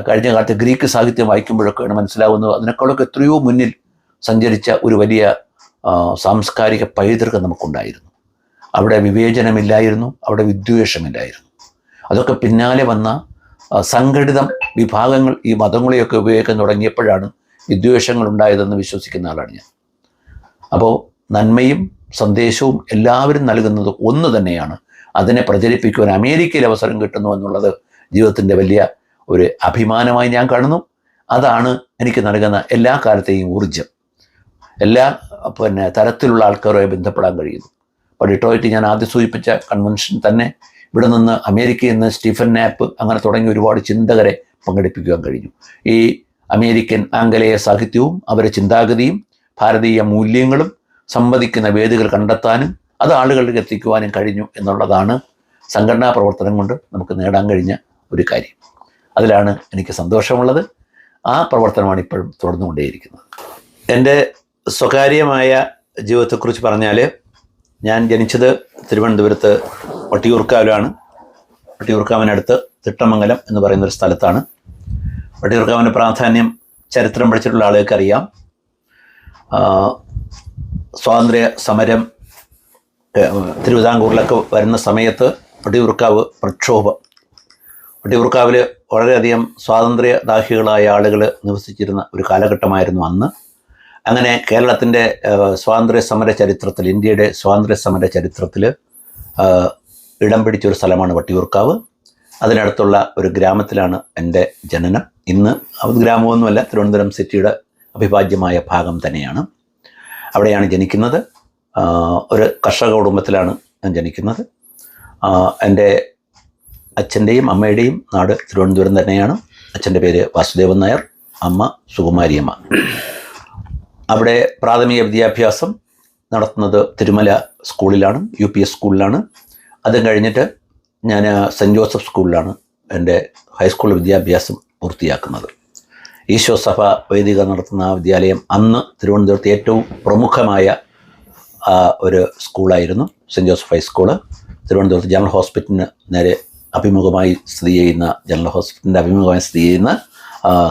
കഴിഞ്ഞ കാലത്ത് ഗ്രീക്ക് സാഹിത്യം വായിക്കുമ്പോഴൊക്കെയാണ് മനസ്സിലാവുന്നത് അതിനേക്കാളൊക്കെ എത്രയോ മുന്നിൽ സഞ്ചരിച്ച ഒരു വലിയ സാംസ്കാരിക പൈതൃകം നമുക്കുണ്ടായിരുന്നു. അവിടെ വിവേചനമില്ലായിരുന്നു, അവിടെ വിദ്വേഷമില്ലായിരുന്നു. അതൊക്കെ പിന്നാലെ വന്ന സംഘടിത വിഭാഗങ്ങൾ ഈ മതങ്ങളെയൊക്കെ ഉപയോഗിക്കാൻ തുടങ്ങിയപ്പോഴാണ് വിദ്വേഷങ്ങൾ ഉണ്ടായതെന്ന് വിശ്വസിക്കുന്ന ആളാണ് ഞാൻ. അപ്പോൾ നന്മയും സന്ദേശവും എല്ലാവരും നൽകുന്നത് ഒന്ന് തന്നെയാണ്. അതിനെ പ്രചരിപ്പിക്കുവാൻ അമേരിക്കയിൽ അവസരം കിട്ടുന്നു എന്നുള്ളത് ജീവിതത്തിൻ്റെ വലിയ ഒരു അഭിമാനമായി ഞാൻ കാണുന്നു. അതാണ് എനിക്ക് നൽകുന്ന എല്ലാ കാലത്തെയും ഊർജം. എല്ലാ തരത്തിലുള്ള ആൾക്കാരുമായി ബന്ധപ്പെടാൻ കഴിയുന്നു. ഇപ്പോൾ ഡിട്രോയിറ്റ് ഞാൻ ആദ്യം സൂചിപ്പിച്ച കൺവെൻഷൻ തന്നെ ഇവിടെ നിന്ന് അമേരിക്കയിൽ നിന്ന് സ്റ്റീഫൻ നാപ്പ് അങ്ങനെ തുടങ്ങിയ ഒരുപാട് ചിന്തകരെ പങ്കെടുപ്പിക്കുവാൻ കഴിഞ്ഞു. ഈ അമേരിക്കൻ ആംഗലേയ സാഹിത്യവും അവരുടെ ചിന്താഗതിയും ഭാരതീയ മൂല്യങ്ങളും സംവദിക്കുന്ന വേദികൾ കണ്ടെത്താനും അത് ആളുകളിലേക്ക് എത്തിക്കുവാനും കഴിഞ്ഞു എന്നുള്ളതാണ് സംഘടനാ പ്രവർത്തനം കൊണ്ട് നമുക്ക് നേടാൻ കഴിഞ്ഞ ഒരു കാര്യം. അതിലാണ് എനിക്ക് സന്തോഷമുള്ളത്. ആ പ്രവർത്തനമാണ് ഇപ്പോഴും തുടർന്നുകൊണ്ടേയിരിക്കുന്നത്. എൻ്റെ സ്വകാര്യമായ ജീവിതത്തെക്കുറിച്ച് പറഞ്ഞാൽ ഞാൻ ജനിച്ചത് തിരുവനന്തപുരത്ത് വട്ടിയൂർക്കാവിലാണ്. വട്ടിയൂർക്കാവിനടുത്ത് തിട്ടമംഗലം എന്ന് പറയുന്നൊരു സ്ഥലത്താണ്. വട്ടിയൂർക്കാവിൻ്റെ പ്രാധാന്യം ചരിത്രം പഠിച്ചിട്ടുള്ള ആളുകൾക്ക് അറിയാം. സ്വാതന്ത്ര്യ സമരം തിരുവിതാംകൂറിലൊക്കെ വരുന്ന സമയത്ത് വട്ടിയൂർക്കാവ് പ്രക്ഷോഭം, വട്ടിയൂർക്കാവിൽ വളരെയധികം സ്വാതന്ത്ര്യദാഹികളായ ആളുകൾ നിവസിച്ചിരുന്ന ഒരു കാലഘട്ടമായിരുന്നു അന്ന്. അങ്ങനെ കേരളത്തിൻ്റെ സ്വാതന്ത്ര്യ സമര ചരിത്രത്തിൽ, ഇന്ത്യയുടെ സ്വാതന്ത്ര്യ സമര ചരിത്രത്തിൽ ഇടം പിടിച്ചൊരു സ്ഥലമാണ് വട്ടിയൂർക്കാവ്. അതിനടുത്തുള്ള ഒരു ഗ്രാമത്തിലാണ് എൻ്റെ ജനനം. ഇന്ന് അത് ഗ്രാമമൊന്നുമല്ല, തിരുവനന്തപുരം സിറ്റിയുടെ അവിഭാജ്യമായ ഭാഗം തന്നെയാണ്. അവിടെയാണ് ജനിക്കുന്നത്. ഒരു കർഷക കുടുംബത്തിലാണ് ഞാൻ ജനിക്കുന്നത്. എൻ്റെ അച്ഛൻ്റെയും അമ്മയുടെയും നാട് തിരുവനന്തപുരം തന്നെയാണ്. അച്ഛൻ്റെ പേര് വാസുദേവൻ നായർ, അമ്മ സുകുമാരിയമ്മ. അവിടെ പ്രാഥമിക വിദ്യാഭ്യാസം നടത്തുന്നത് തിരുമല സ്കൂളിലാണ്, UPS സ്കൂളിലാണ്. അതും കഴിഞ്ഞിട്ട് ഞാൻ സെൻറ്റ് ജോസഫ് സ്കൂളിലാണ് എൻ്റെ ഹൈസ്കൂൾ വിദ്യാഭ്യാസം പൂർത്തിയാക്കുന്നത്. ഈശോ സഭ വേദിക നടത്തുന്ന ആ വിദ്യാലയം അന്ന് തിരുവനന്തപുരത്ത് ഏറ്റവും പ്രമുഖമായ ഒരു സ്കൂളായിരുന്നു സെൻറ്റ് ജോസഫ് ഹൈസ്കൂള്. തിരുവനന്തപുരത്ത് ജനറൽ ഹോസ്പിറ്റലിന് നേരെ അഭിമുഖമായി സ്ഥിതി ചെയ്യുന്ന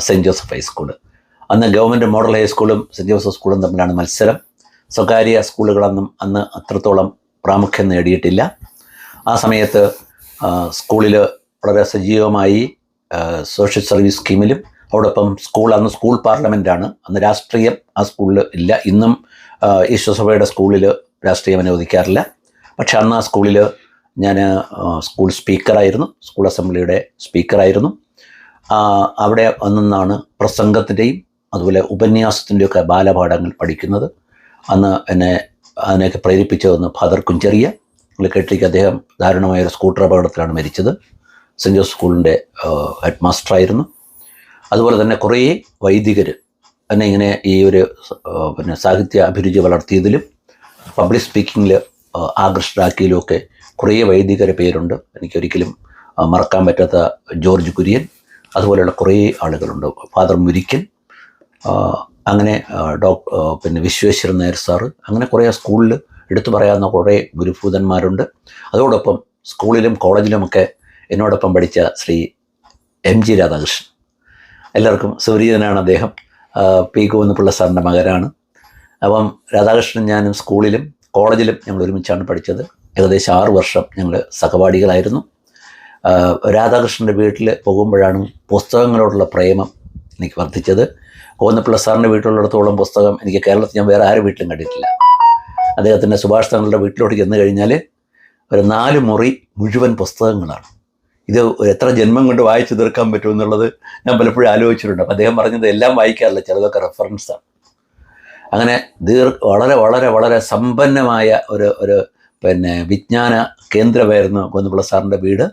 സെൻറ്റ് ജോസഫ് ഹൈസ്കൂള്. അന്ന് ഗവൺമെൻറ് മോഡൽ ഹൈസ്കൂളും സെൻറ്റ് ജോസഫ് സ്കൂളും തമ്മിലാണ് മത്സരം. സ്വകാര്യ സ്കൂളുകളൊന്നും അന്ന് അത്രത്തോളം പ്രാമുഖ്യം നേടിയിട്ടില്ല. ആ സമയത്ത് സ്കൂളിൽ വളരെ സജീവമായി സോഷ്യൽ സർവീസ് സ്കീമിലും അതോടൊപ്പം അന്ന് സ്കൂൾ പാർലമെൻറ്റാണ്. അന്ന് രാഷ്ട്രീയം ആ സ്കൂളിൽ ഇല്ല. ഇന്നും ഈശ്വസഭയുടെ സ്കൂളിൽ രാഷ്ട്രീയം അനുവദിക്കാറില്ല. പക്ഷെ അന്ന് ആ സ്കൂളിൽ ഞാൻ സ്കൂൾ സ്പീക്കറായിരുന്നു, സ്കൂൾ അസംബ്ലിയുടെ സ്പീക്കറായിരുന്നു. അവിടെ നിന്നാണ് പ്രസംഗത്തിൻ്റെയും അതുപോലെ ഉപന്യാസത്തിൻ്റെയൊക്കെ ബാലപാഠങ്ങൾ പഠിക്കുന്നത്. അന്ന് എന്നെ അതിനെയൊക്കെ പ്രേരിപ്പിച്ചതെന്ന് ഫാദർ കുഞ്ചെറിയ. നിങ്ങൾ കേട്ടിരിക്കുക, അദ്ദേഹം ദാരുണമായൊരു സ്കൂട്ടർ അപകടത്തിലാണ് മരിച്ചത്. സെൻറ്റ് ജോസഫ് സ്കൂളിൻ്റെ ഹെഡ് മാസ്റ്ററായിരുന്നു. അതുപോലെ തന്നെ കുറേ വൈദികർ എന്നെ ഇങ്ങനെ ഈ ഒരു സാഹിത്യ അഭിരുചി വളർത്തിയതിലും പബ്ലിക് സ്പീക്കിങ്ങിൽ ആകൃഷ്ടരാക്കിയതിലുമൊക്കെ കുറേ വൈദികരുടെ പേരുണ്ട്. എനിക്കൊരിക്കലും മറക്കാൻ പറ്റാത്ത ജോർജ് കുര്യൻ, അതുപോലെയുള്ള കുറേ ആളുകളുണ്ട്. ഫാദർ മുരിക്കൻ, അങ്ങനെ വിശ്വേശ്വരൻ നായർ സാറ്, അങ്ങനെ കുറേ സ്കൂളിൽ എടുത്തു പറയാവുന്ന കുറേ ഗുരുഭൂതന്മാരുണ്ട്. അതോടൊപ്പം സ്കൂളിലും കോളേജിലുമൊക്കെ എന്നോടൊപ്പം പഠിച്ച ശ്രീ MG രാധാകൃഷ്ണൻ, എല്ലാവർക്കും സുപരിചിതനാണ്. അദ്ദേഹം പി ഗോവിന്ദപിള്ള സാറിൻ്റെ മകനാണ്. അപ്പം രാധാകൃഷ്ണൻ ഞാനും സ്കൂളിലും കോളേജിലും ഞങ്ങൾ ഒരുമിച്ചാണ് പഠിച്ചത്. ഏകദേശം 6 വർഷം ഞങ്ങൾ സഹപാഠികളായിരുന്നു. രാധാകൃഷ്ണൻ്റെ വീട്ടിൽ പോകുമ്പോഴാണ് പുസ്തകങ്ങളോടുള്ള പ്രേമം എനിക്ക് വർദ്ധിച്ചത്. ഗോവിന്ദപിള്ള സാറിൻ്റെ വീട്ടിലുള്ളിടത്തോളം പുസ്തകം എനിക്ക് കേരളത്തിൽ ഞാൻ വേറെ ആരും വീട്ടിലും കണ്ടിട്ടില്ല. അദ്ദേഹത്തിൻ്റെ സുഭാഷ് തങ്ങളുടെ വീട്ടിലോട്ട് ചെന്ന് കഴിഞ്ഞാൽ ഒരു 4 മുറി മുഴുവൻ പുസ്തകങ്ങളാണ്. ഇത് എത്ര ജന്മം കൊണ്ട് വായിച്ചു തീർക്കാൻ പറ്റുമെന്നുള്ളത് ഞാൻ പലപ്പോഴും ആലോചിച്ചിട്ടുണ്ട്. അപ്പം അദ്ദേഹം പറഞ്ഞത് എല്ലാം വായിക്കാറില്ല, ചിലതൊക്കെ റെഫറൻസാണ്. അങ്ങനെ വളരെ വളരെ വളരെ സമ്പന്നമായ ഒരു വിജ്ഞാന കേന്ദ്രമായിരുന്നു ഗോവിന്ദപിള്ള സാറിൻ്റെ വീട്.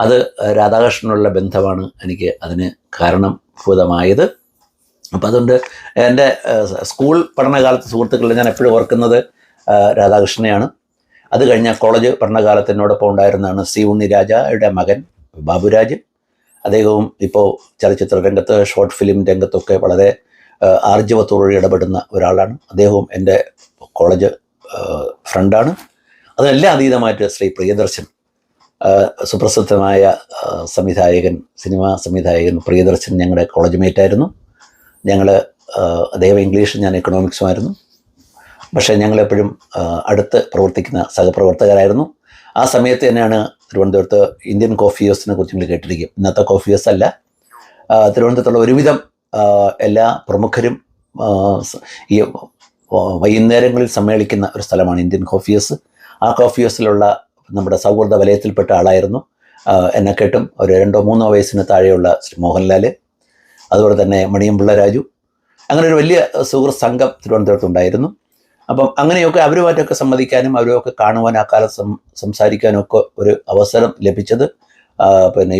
അത് രാധാകൃഷ്ണനുള്ള ബന്ധമാണ് എനിക്ക് അതിന് കാരണഭൂതമായത്. അപ്പം അതുകൊണ്ട് എൻ്റെ സ്കൂൾ പഠനകാലത്ത് സുഹൃത്തുക്കളിൽ ഞാൻ എപ്പോഴും ഓർക്കുന്നത് രാധാകൃഷ്ണനെയാണ്. അത് കഴിഞ്ഞ കോളേജ് പഠനകാലത്ത് എന്നോടൊപ്പം ഉണ്ടായിരുന്നതാണ് C. ഉണ്ണിരാജയുടെ മകൻ ബാബുരാജ്. അദ്ദേഹവും ഇപ്പോൾ ചലച്ചിത്ര രംഗത്ത്, ഷോർട്ട് ഫിലിം രംഗത്തൊക്കെ വളരെ ആർജവത്തോടെ ഇടപെടുന്ന ഒരാളാണ്. അദ്ദേഹവും എൻ്റെ കോളേജ് ഫ്രണ്ടാണ്. അതെല്ലാം അതീതമായിട്ട് ശ്രീ പ്രിയദർശൻ, സുപ്രസിദ്ധമായ സിനിമാ സംവിധായകൻ പ്രിയദർശൻ ഞങ്ങളുടെ കോളേജ് മേറ്റായിരുന്നു. അദ്ദേഹം ഇംഗ്ലീഷും ഞാൻ എക്കണോമിക്സുമായിരുന്നു. പക്ഷേ ഞങ്ങളെപ്പോഴും അടുത്ത് പ്രവർത്തിക്കുന്ന സഹപ്രവർത്തകരായിരുന്നു. ആ സമയത്ത് തന്നെയാണ് തിരുവനന്തപുരത്ത് ഇന്ത്യൻ കോഫി ഹൗസിനെ കുറിച്ച് നിങ്ങൾ കേട്ടിരിക്കും. ഇന്നത്തെ കോഫി ഹൗസ് അല്ല. തിരുവനന്തപുരത്തുള്ള ഒരുവിധം എല്ലാ പ്രമുഖരും ഈ വൈകുന്നേരങ്ങളിൽ സമ്മേളിക്കുന്ന ഒരു സ്ഥലമാണ് ഇന്ത്യൻ കോഫി ഹൗസ്. ആ കോഫി ഹൗസിലുള്ള നമ്മുടെ സൗഹൃദ വലയത്തിൽപ്പെട്ട ആളായിരുന്നു എന്നെക്കേട്ടും ഒരു 2-3 വയസ്സിന് താഴെയുള്ള ശ്രീ മോഹൻലാൽ, അതുപോലെ തന്നെ മണിയമ്പിള്ള രാജു. അങ്ങനെ ഒരു വലിയ സുഹൃത്ത് സംഘം തിരുവനന്തപുരത്തുണ്ടായിരുന്നു. അപ്പം അങ്ങനെയൊക്കെ അവരുമായിട്ടൊക്കെ സംവദിക്കാനും അവരുമൊക്കെ കാണുവാൻ, ആ കാലത്ത് സംസാരിക്കാനും ഒക്കെ ഒരു അവസരം ലഭിച്ചത്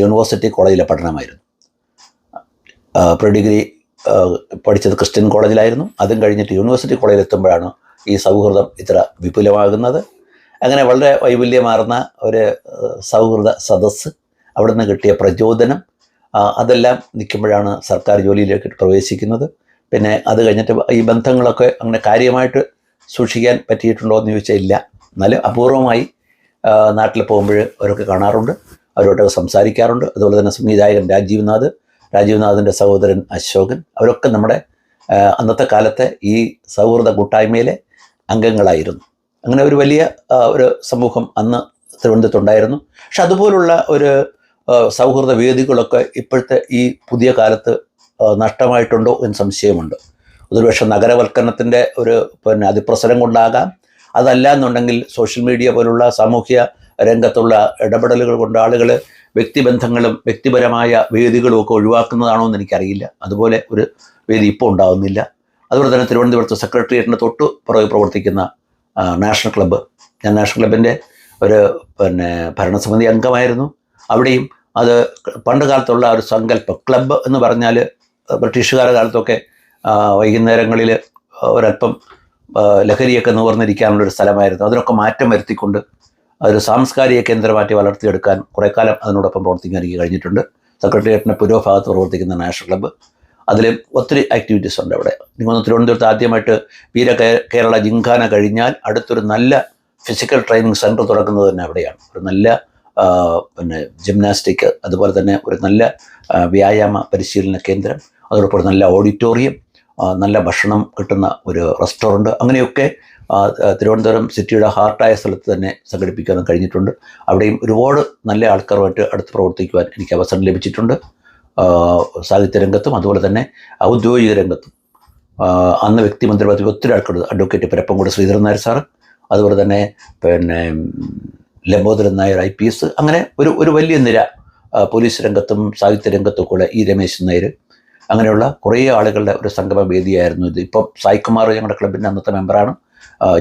യൂണിവേഴ്സിറ്റി കോളേജിലെ പഠനമായിരുന്നു. പ്രീ ഡിഗ്രി പഠിച്ചത് ക്രിസ്ത്യൻ കോളേജിലായിരുന്നു. അതും കഴിഞ്ഞിട്ട് യൂണിവേഴ്സിറ്റി കോളേജിൽ എത്തുമ്പോഴാണ് ഈ സൗഹൃദം ഇത്ര വിപുലമാകുന്നത്. അങ്ങനെ വളരെ വൈപുല്യമാർന്ന ഒരു സൗഹൃദ സദസ്സ്, അവിടെ നിന്ന് കിട്ടിയ പ്രചോദനം, അതെല്ലാം നിൽക്കുമ്പോഴാണ് സർക്കാർ ജോലിയിലേക്ക് പ്രവേശിക്കുന്നത്. പിന്നെ അത് കഴിഞ്ഞിട്ട് ഈ ബന്ധങ്ങളൊക്കെ അങ്ങനെ കാര്യമായിട്ട് സൂക്ഷിക്കാൻ പറ്റിയിട്ടുണ്ടോ എന്ന് ചോദിച്ചാൽ ഇല്ല. എന്നാലും അപൂർവമായി നാട്ടിൽ പോകുമ്പോൾ അവരൊക്കെ കാണാറുണ്ട്, അവരോട്ടൊക്കെ സംസാരിക്കാറുണ്ട്. അതുപോലെ തന്നെ സംവിധായകൻ രാജീവ്നാഥിൻ്റെ സഹോദരൻ അശോകൻ, അവരൊക്കെ നമ്മുടെ അന്നത്തെ കാലത്തെ ഈ സൗഹൃദ കൂട്ടായ്മയിലെ അംഗങ്ങളായിരുന്നു. അങ്ങനെ ഒരു വലിയ ഒരു സമൂഹം അന്ന് തിരുവനന്തപുരത്തുണ്ടായിരുന്നു. പക്ഷെ അതുപോലുള്ള ഒരു സൗഹൃദ വേദികളൊക്കെ ഇപ്പോഴത്തെ ഈ പുതിയ കാലത്ത് നഷ്ടമായിട്ടുണ്ടോ എന്ന് സംശയമുണ്ട്. ഒരുപക്ഷെ നഗരവൽക്കരണത്തിൻ്റെ ഒരു അതിപ്രസരം കൊണ്ടാകാം. അതല്ല എന്നുണ്ടെങ്കിൽ സോഷ്യൽ മീഡിയ പോലുള്ള സാമൂഹ്യ രംഗത്തുള്ള ഇടപെടലുകൾ കൊണ്ട് ആളുകൾ വ്യക്തിബന്ധങ്ങളും വ്യക്തിപരമായ വേദികളും ഒക്കെ ഒഴിവാക്കുന്നതാണോ എന്ന് എനിക്കറിയില്ല. അതുപോലെ ഒരു വേദി ഇപ്പോൾ ഉണ്ടാകുന്നില്ല. അതുപോലെ തന്നെ തിരുവനന്തപുരത്ത് സെക്രട്ടേറിയറ്റിന് തൊട്ട് പുറകെ പ്രവർത്തിക്കുന്ന നാഷണൽ ക്ലബ്ബ്, ഞാൻ നാഷണൽ ക്ലബിൻ്റെ ഒരു ഭരണസമിതി അംഗമായിരുന്നു. അവിടെയും അത് പണ്ട് കാലത്തുള്ള ഒരു സങ്കല്പം, ക്ലബ്ബ് എന്ന് പറഞ്ഞാൽ ബ്രിട്ടീഷുകാരുടെ കാലത്തൊക്കെ വൈകുന്നേരങ്ങളിൽ ഒരല്പം ലഹരിയൊക്കെ നിവർന്നിരിക്കാനുള്ളൊരു സ്ഥലമായിരുന്നു. അതിനൊക്കെ മാറ്റം വരുത്തിക്കൊണ്ട് അതൊരു സാംസ്കാരിക കേന്ദ്രമാറ്റി വളർത്തിയെടുക്കാൻ കുറേ കാലം അതിനോടൊപ്പം പ്രവർത്തിക്കാൻ എനിക്ക് കഴിഞ്ഞിട്ടുണ്ട്. സെക്രട്ടേറിയറ്റിൻ്റെ പുരോഭാഗത്ത് പ്രവർത്തിക്കുന്ന നാഷണൽ ക്ലബ്ബ്, അതിൽ ഒത്തിരി ആക്ടിവിറ്റീസ് ഉണ്ട് അവിടെ. നിങ്ങൾ തിരുവനന്തപുരത്ത് ആദ്യമായിട്ട് കേരള ജിംഖാന കഴിഞ്ഞാൽ അടുത്തൊരു നല്ല ഫിസിക്കൽ ട്രെയിനിങ് സെൻറ്റർ തുറക്കുന്നത് തന്നെ അവിടെയാണ്. ഒരു നല്ല പിന്നെ ജിംനാസ്റ്റിക്, അതുപോലെ തന്നെ ഒരു നല്ല വ്യായാമ പരിശീലന കേന്ദ്രം, അതോടൊപ്പം നല്ല ഓഡിറ്റോറിയം, നല്ല ഭക്ഷണം കിട്ടുന്ന ഒരു റെസ്റ്റോറൻറ്റ്, അങ്ങനെയൊക്കെ തിരുവനന്തപുരം സിറ്റിയുടെ ഹാർട്ടായ സ്ഥലത്ത് തന്നെ സംഘടിപ്പിക്കാൻ കഴിഞ്ഞിട്ടുണ്ട്. അവിടെയും ഒരുപാട് നല്ല ആൾക്കാരുമായിട്ട് അടുത്ത് പ്രവർത്തിക്കുവാൻ എനിക്ക് അവസരം ലഭിച്ചിട്ടുണ്ട്. സാഹിത്യരംഗത്തും അതുപോലെ തന്നെ ഔദ്യോഗിക രംഗത്തും അന്ന് വ്യക്തിമന്ത്രി ഒത്തിരി ആൾക്കാർ, അഡ്വക്കേറ്റ് പരപ്പംകോട് ശ്രീധരൻ നായർ സാറ്, അതുപോലെ തന്നെ പിന്നെ ലംബോദരൻ നായർ IPS, അങ്ങനെ ഒരു വലിയ നിര, പോലീസ് രംഗത്തും സാഹിത്യരംഗത്തും കൂടെ രമേശൻ നായർ, അങ്ങനെയുള്ള കുറേ ആളുകളുടെ ഒരു സംഗമ വേദിയായിരുന്നു ഇത്. ഇപ്പം സായികുമാർ ഞങ്ങളുടെ ക്ലബിൻ്റെ അന്നത്തെ മെമ്പറാണ്,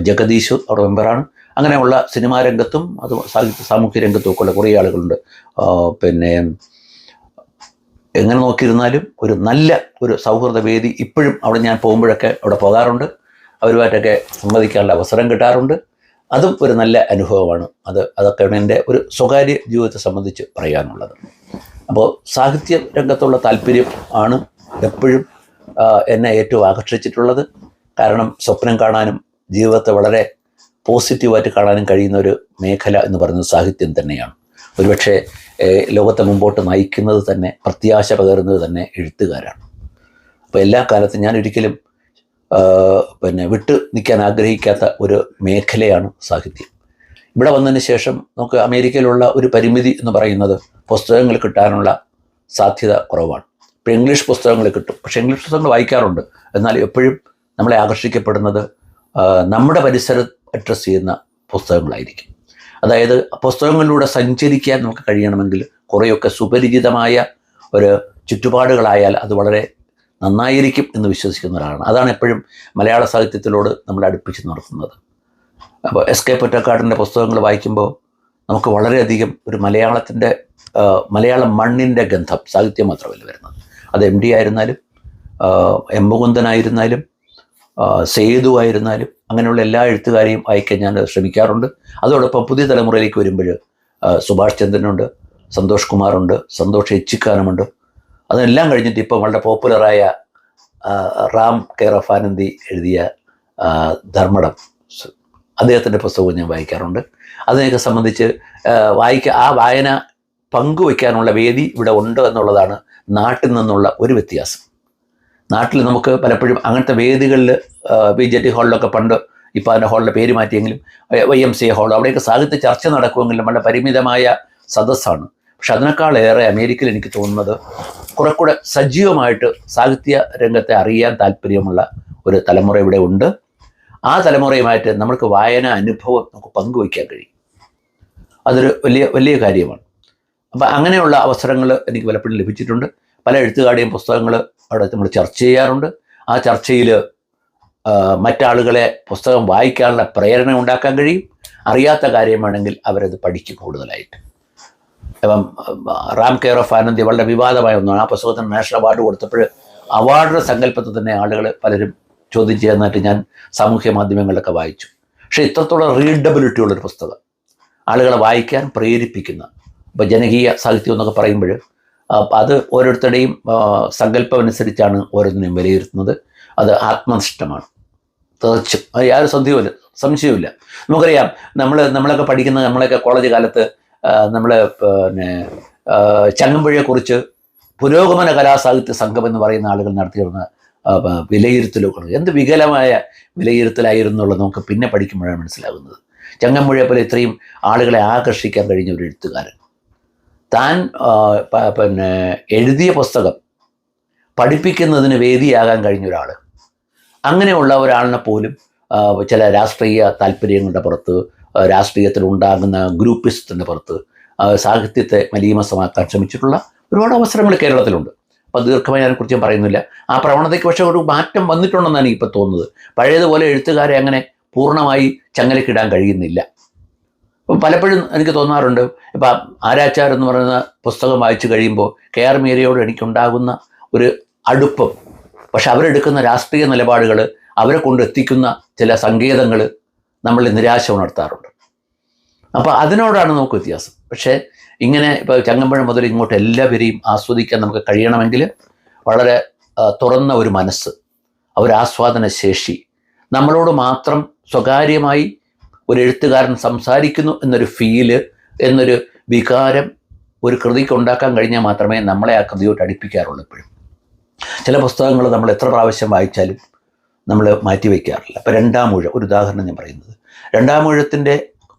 ജഗദീഷ് അവിടെ മെമ്പറാണ്. അങ്ങനെയുള്ള സിനിമാ രംഗത്തും അത് സാമൂഹ്യ രംഗത്തും ഒക്കെ ഉള്ള കുറേ ആളുകളുണ്ട്. പിന്നെ എങ്ങനെ നോക്കിയിരുന്നാലും ഒരു നല്ല ഒരു സൗഹൃദ വേദി ഇപ്പോഴും അവിടെ ഞാൻ പോകുമ്പോഴൊക്കെ അവിടെ പോകാറുണ്ട്. അവരുമായിട്ടൊക്കെ സംവദിക്കാനുള്ള അവസരം കിട്ടാറുണ്ട്. അതും ഒരു നല്ല അനുഭവമാണ്. അതൊക്കെയാണ് എൻ്റെ ഒരു സ്വകാര്യ ജീവിതത്തെ സംബന്ധിച്ച് പറയാനുള്ളത്. അപ്പോൾ സാഹിത്യ രംഗത്തുള്ള താല്പര്യം ആണ് എപ്പോഴും എന്നെ ഏറ്റവും ആകർഷിച്ചിട്ടുള്ളത്. കാരണം സ്വപ്നം കാണാനും ജീവിതത്തെ വളരെ പോസിറ്റീവായിട്ട് കാണാനും കഴിയുന്ന ഒരു മേഖല എന്ന് പറയുന്നത് സാഹിത്യം തന്നെയാണ്. ഒരുപക്ഷെ ലോകത്തെ മുമ്പോട്ട് നയിക്കുന്നത് തന്നെ, പ്രത്യാശ പകരുന്നത് തന്നെ എഴുത്തുകാരാണ്. അപ്പോൾ എല്ലാ കാലത്തും ഞാൻ ഒരിക്കലും വിട്ട് നിൽക്കാൻ ആഗ്രഹിക്കാത്ത ഒരു മേഖലയാണ് സാഹിത്യം. ഇവിടെ വന്നതിന് ശേഷം നമുക്ക് അമേരിക്കയിലുള്ള ഒരു പരിമിതി എന്ന് പറയുന്നത് പുസ്തകങ്ങൾ കിട്ടാനുള്ള സാധ്യത കുറവാണ്. ഇപ്പോൾ ഇംഗ്ലീഷ് പുസ്തകങ്ങൾ കിട്ടും, പക്ഷേ ഇംഗ്ലീഷ് പുസ്തകങ്ങൾ വായിക്കാറുണ്ട്. എന്നാൽ എപ്പോഴും നമ്മളെ ആകർഷിക്കപ്പെടുന്നത് നമ്മുടെ പരിസരം അഡ്രസ്സ് ചെയ്യുന്ന പുസ്തകങ്ങളായിരിക്കും. അതായത് പുസ്തകങ്ങളിലൂടെ സഞ്ചരിക്കാൻ നമുക്ക് കഴിയണമെങ്കിൽ കുറേയൊക്കെ സുപരിചിതമായ ഒരു ചുറ്റുപാടുകളായാൽ അത് വളരെ നന്നായിരിക്കും എന്ന് വിശ്വസിക്കുന്ന ഒരാളാണ്. അതാണ് എപ്പോഴും മലയാള സാഹിത്യത്തിലോട് നമ്മൾ അടുപ്പിച്ച് നിർത്തുന്നത്. അപ്പോൾ SK പൊറ്റക്കാടിൻ്റെ പുസ്തകങ്ങൾ വായിക്കുമ്പോൾ നമുക്ക് വളരെയധികം ഒരു മലയാളം മണ്ണിൻ്റെ ഗന്ധം സാഹിത്യം മാത്രമല്ല വരുന്നത്. അത് MD ആയിരുന്നാലും M മുകുന്ദനായിരുന്നാലും സേതു ആയിരുന്നാലും അങ്ങനെയുള്ള എല്ലാ എഴുത്തുകാരെയും വായിക്കാൻ ഞാൻ ശ്രമിക്കാറുണ്ട്. അതോടൊപ്പം പുതിയ തലമുറയിലേക്ക് വരുമ്പോൾ സുഭാഷ് ചന്ദ്രനുണ്ട്, സന്തോഷ് കുമാറുണ്ട്, സന്തോഷ് എച്ചിക്കാനമുണ്ട്. അതെല്ലാം കഴിഞ്ഞിട്ട് ഇപ്പം വളരെ പോപ്പുലറായ റാം കെയർ ഓഫ് ആനന്ദി എഴുതിയ ധർമ്മടം, അദ്ദേഹത്തിൻ്റെ പുസ്തകവും ഞാൻ വായിക്കാറുണ്ട്. അതിനെയൊക്കെ സംബന്ധിച്ച് ആ വായന പങ്കുവയ്ക്കാനുള്ള വേദി ഇവിടെ ഉണ്ട് എന്നുള്ളതാണ് നാട്ടിൽ നിന്നുള്ള ഒരു വ്യത്യാസം. നാട്ടിൽ നമുക്ക് പലപ്പോഴും അങ്ങനത്തെ വേദികളിൽ BJT ഹാളിലൊക്കെ പണ്ട്, ഇപ്പോൾ അതിൻ്റെ ഹാളിൻ്റെ പേര് മാറ്റിയെങ്കിലും YMCA ഹാൾ, അവിടെയൊക്കെ സാഹിത്യ ചർച്ച നടക്കുമെങ്കിലും വളരെ പരിമിതമായ സദസ്സാണ്. പക്ഷെ അതിനേക്കാളേറെ അമേരിക്കയിൽ എനിക്ക് തോന്നുന്നത് കുറെ കൂടെ സജീവമായിട്ട് സാഹിത്യ രംഗത്തെ അറിയാൻ താല്പര്യമുള്ള ഒരു തലമുറ ഇവിടെ ഉണ്ട്. ആ തലമുറയുമായിട്ട് നമുക്ക് വായന അനുഭവം നമുക്ക് പങ്കുവയ്ക്കാൻ കഴിയും. അതൊരു വലിയ കാര്യമാണ്. അപ്പം അങ്ങനെയുള്ള അവസരങ്ങൾ എനിക്ക് പലപ്പോഴും ലഭിച്ചിട്ടുണ്ട്. പല എഴുത്തുകാരുടെയും പുസ്തകങ്ങൾ അവിടെ നമ്മൾ ചർച്ച ചെയ്യാറുണ്ട്. ആ ചർച്ചയിൽ മറ്റാളുകളെ പുസ്തകം വായിക്കാനുള്ള പ്രേരണ ഉണ്ടാക്കാൻ കഴിയും. അറിയാത്ത കാര്യമാണെങ്കിൽ അവരത് പഠിക്കും കൂടുതലായിട്ട്. ഇപ്പം റാം കെയർ ഓഫ് ആനന്ദി വളരെ വിവാദമായ ഒന്നാണ്. ആ പുസ്തകത്തിന് നാഷണൽ അവാർഡ് കൊടുത്തപ്പോൾ അവാർഡിൻ്റെ സങ്കല്പത്തിൽ തന്നെ ആളുകൾ പലരും ചോദ്യം ചെയ്യുന്നതായിട്ട് ഞാൻ സാമൂഹ്യ മാധ്യമങ്ങളിലൊക്കെ വായിച്ചു. പക്ഷേ ഇത്രത്തോളം റീഡബിലിറ്റി ഉള്ളൊരു പുസ്തകം, ആളുകളെ വായിക്കാൻ പ്രേരിപ്പിക്കുന്ന, ഇപ്പോൾ ജനകീയ സാഹിത്യം എന്നൊക്കെ പറയുമ്പോൾ അത് ഓരോരുത്തരുടെയും സങ്കല്പം അനുസരിച്ചാണ് ഓരോന്നിനെയും വിലയിരുത്തുന്നത്. അത് ആത്മനിഷ്ഠമാണ് തീർച്ചയായും, അത് യാതൊരു സംശയവുമില്ല. നമുക്കറിയാം, നമ്മളൊക്കെ പഠിക്കുന്ന, നമ്മളൊക്കെ കോളേജ് കാലത്ത് നമ്മൾ ചങ്ങമ്പുഴയെക്കുറിച്ച് പുരോഗമന കലാസാഹിത്യ സംഘം എന്ന് പറയുന്ന ആളുകൾ നടത്തിയിരുന്ന വിലയിരുത്തലുകൾ എന്ത് വികലമായ വിലയിരുത്തലായിരുന്നുള്ളത് നമുക്ക് പിന്നെ പഠിക്കുമ്പോഴാണ് മനസ്സിലാകുന്നത്. ചങ്ങമ്പുഴയെ പോലെ ഇത്രയും ആളുകളെ ആകർഷിക്കാൻ കഴിഞ്ഞ ഒരു എഴുത്തുകാരൻ, താൻ എഴുതിയ പുസ്തകം പഠിപ്പിക്കുന്നതിന് വേദിയാകാൻ കഴിഞ്ഞ ഒരാൾ, അങ്ങനെയുള്ള ഒരാളിനെ പോലും ചില രാഷ്ട്രീയ താല്പര്യങ്ങളുടെ പുറത്ത്, രാഷ്ട്രീയത്തിൽ ഉണ്ടാകുന്ന ഗ്രൂപ്പിസത്തിൻ്റെ പുറത്ത് സാഹിത്യത്തെ മലീമസമാക്കാൻ ശ്രമിച്ചിട്ടുള്ള ഒരുപാട് അവസരങ്ങൾ കേരളത്തിലുണ്ട്. അപ്പോൾ ദീർഘമായി അതിനെക്കുറിച്ച് ഞാൻ പറയുന്നില്ല. ആ പ്രവണതയ്ക്ക് പക്ഷേ ഒരു മാറ്റം വന്നിട്ടുണ്ടെന്നാണ് എനിക്കിപ്പോൾ തോന്നുന്നത്. പഴയതുപോലെ എഴുത്തുകാരെ അങ്ങനെ പൂർണ്ണമായി ചങ്ങലക്കിടാൻ കഴിയുന്നില്ല. ഇപ്പം പലപ്പോഴും എനിക്ക് തോന്നാറുണ്ട്, ഇപ്പം ആരാച്ചാർ എന്ന് പറയുന്ന പുസ്തകം വായിച്ചു കഴിയുമ്പോൾ KR മീരയോട് എനിക്കുണ്ടാകുന്ന ഒരു അടുപ്പം, പക്ഷെ അവരെടുക്കുന്ന രാഷ്ട്രീയ നിലപാടുകൾ, അവരെ കൊണ്ടെത്തിക്കുന്ന ചില സങ്കേതങ്ങൾ നമ്മളിൽ നിരാശ ഉണർത്താറുണ്ട്. അപ്പോൾ അതിനോടാണ് നമുക്ക് വ്യത്യാസം. പക്ഷേ ഇങ്ങനെ ഇപ്പോൾ ചങ്ങമ്പുഴ മുതൽ ഇങ്ങോട്ട് എല്ലാവരെയും ആസ്വദിക്കാൻ നമുക്ക് കഴിയണമെങ്കിൽ വളരെ തുറന്ന ഒരു മനസ്സ്, ഒരാസ്വാദന ശേഷി, നമ്മളോട് മാത്രം സ്വകാര്യമായി ഒരു എഴുത്തുകാരൻ സംസാരിക്കുന്നു എന്നൊരു ഫീല്, എന്നൊരു വികാരം ഒരു കൃതിക്ക് ഉണ്ടാക്കാൻ കഴിഞ്ഞാൽ മാത്രമേ നമ്മളെ ആ കൃതിയോട്ട് അടുപ്പിക്കാറുള്ളൂ. എപ്പോഴും ചില പുസ്തകങ്ങൾ നമ്മൾ എത്ര പ്രാവശ്യം വായിച്ചാലും നമ്മൾ മാറ്റി വയ്ക്കാറില്ല. അപ്പോൾ രണ്ടാം ഊഴം ഒരു ഉദാഹരണം ഞാൻ പറയുന്നത്, രണ്ടാം ഊഴത്തിൻ്റെ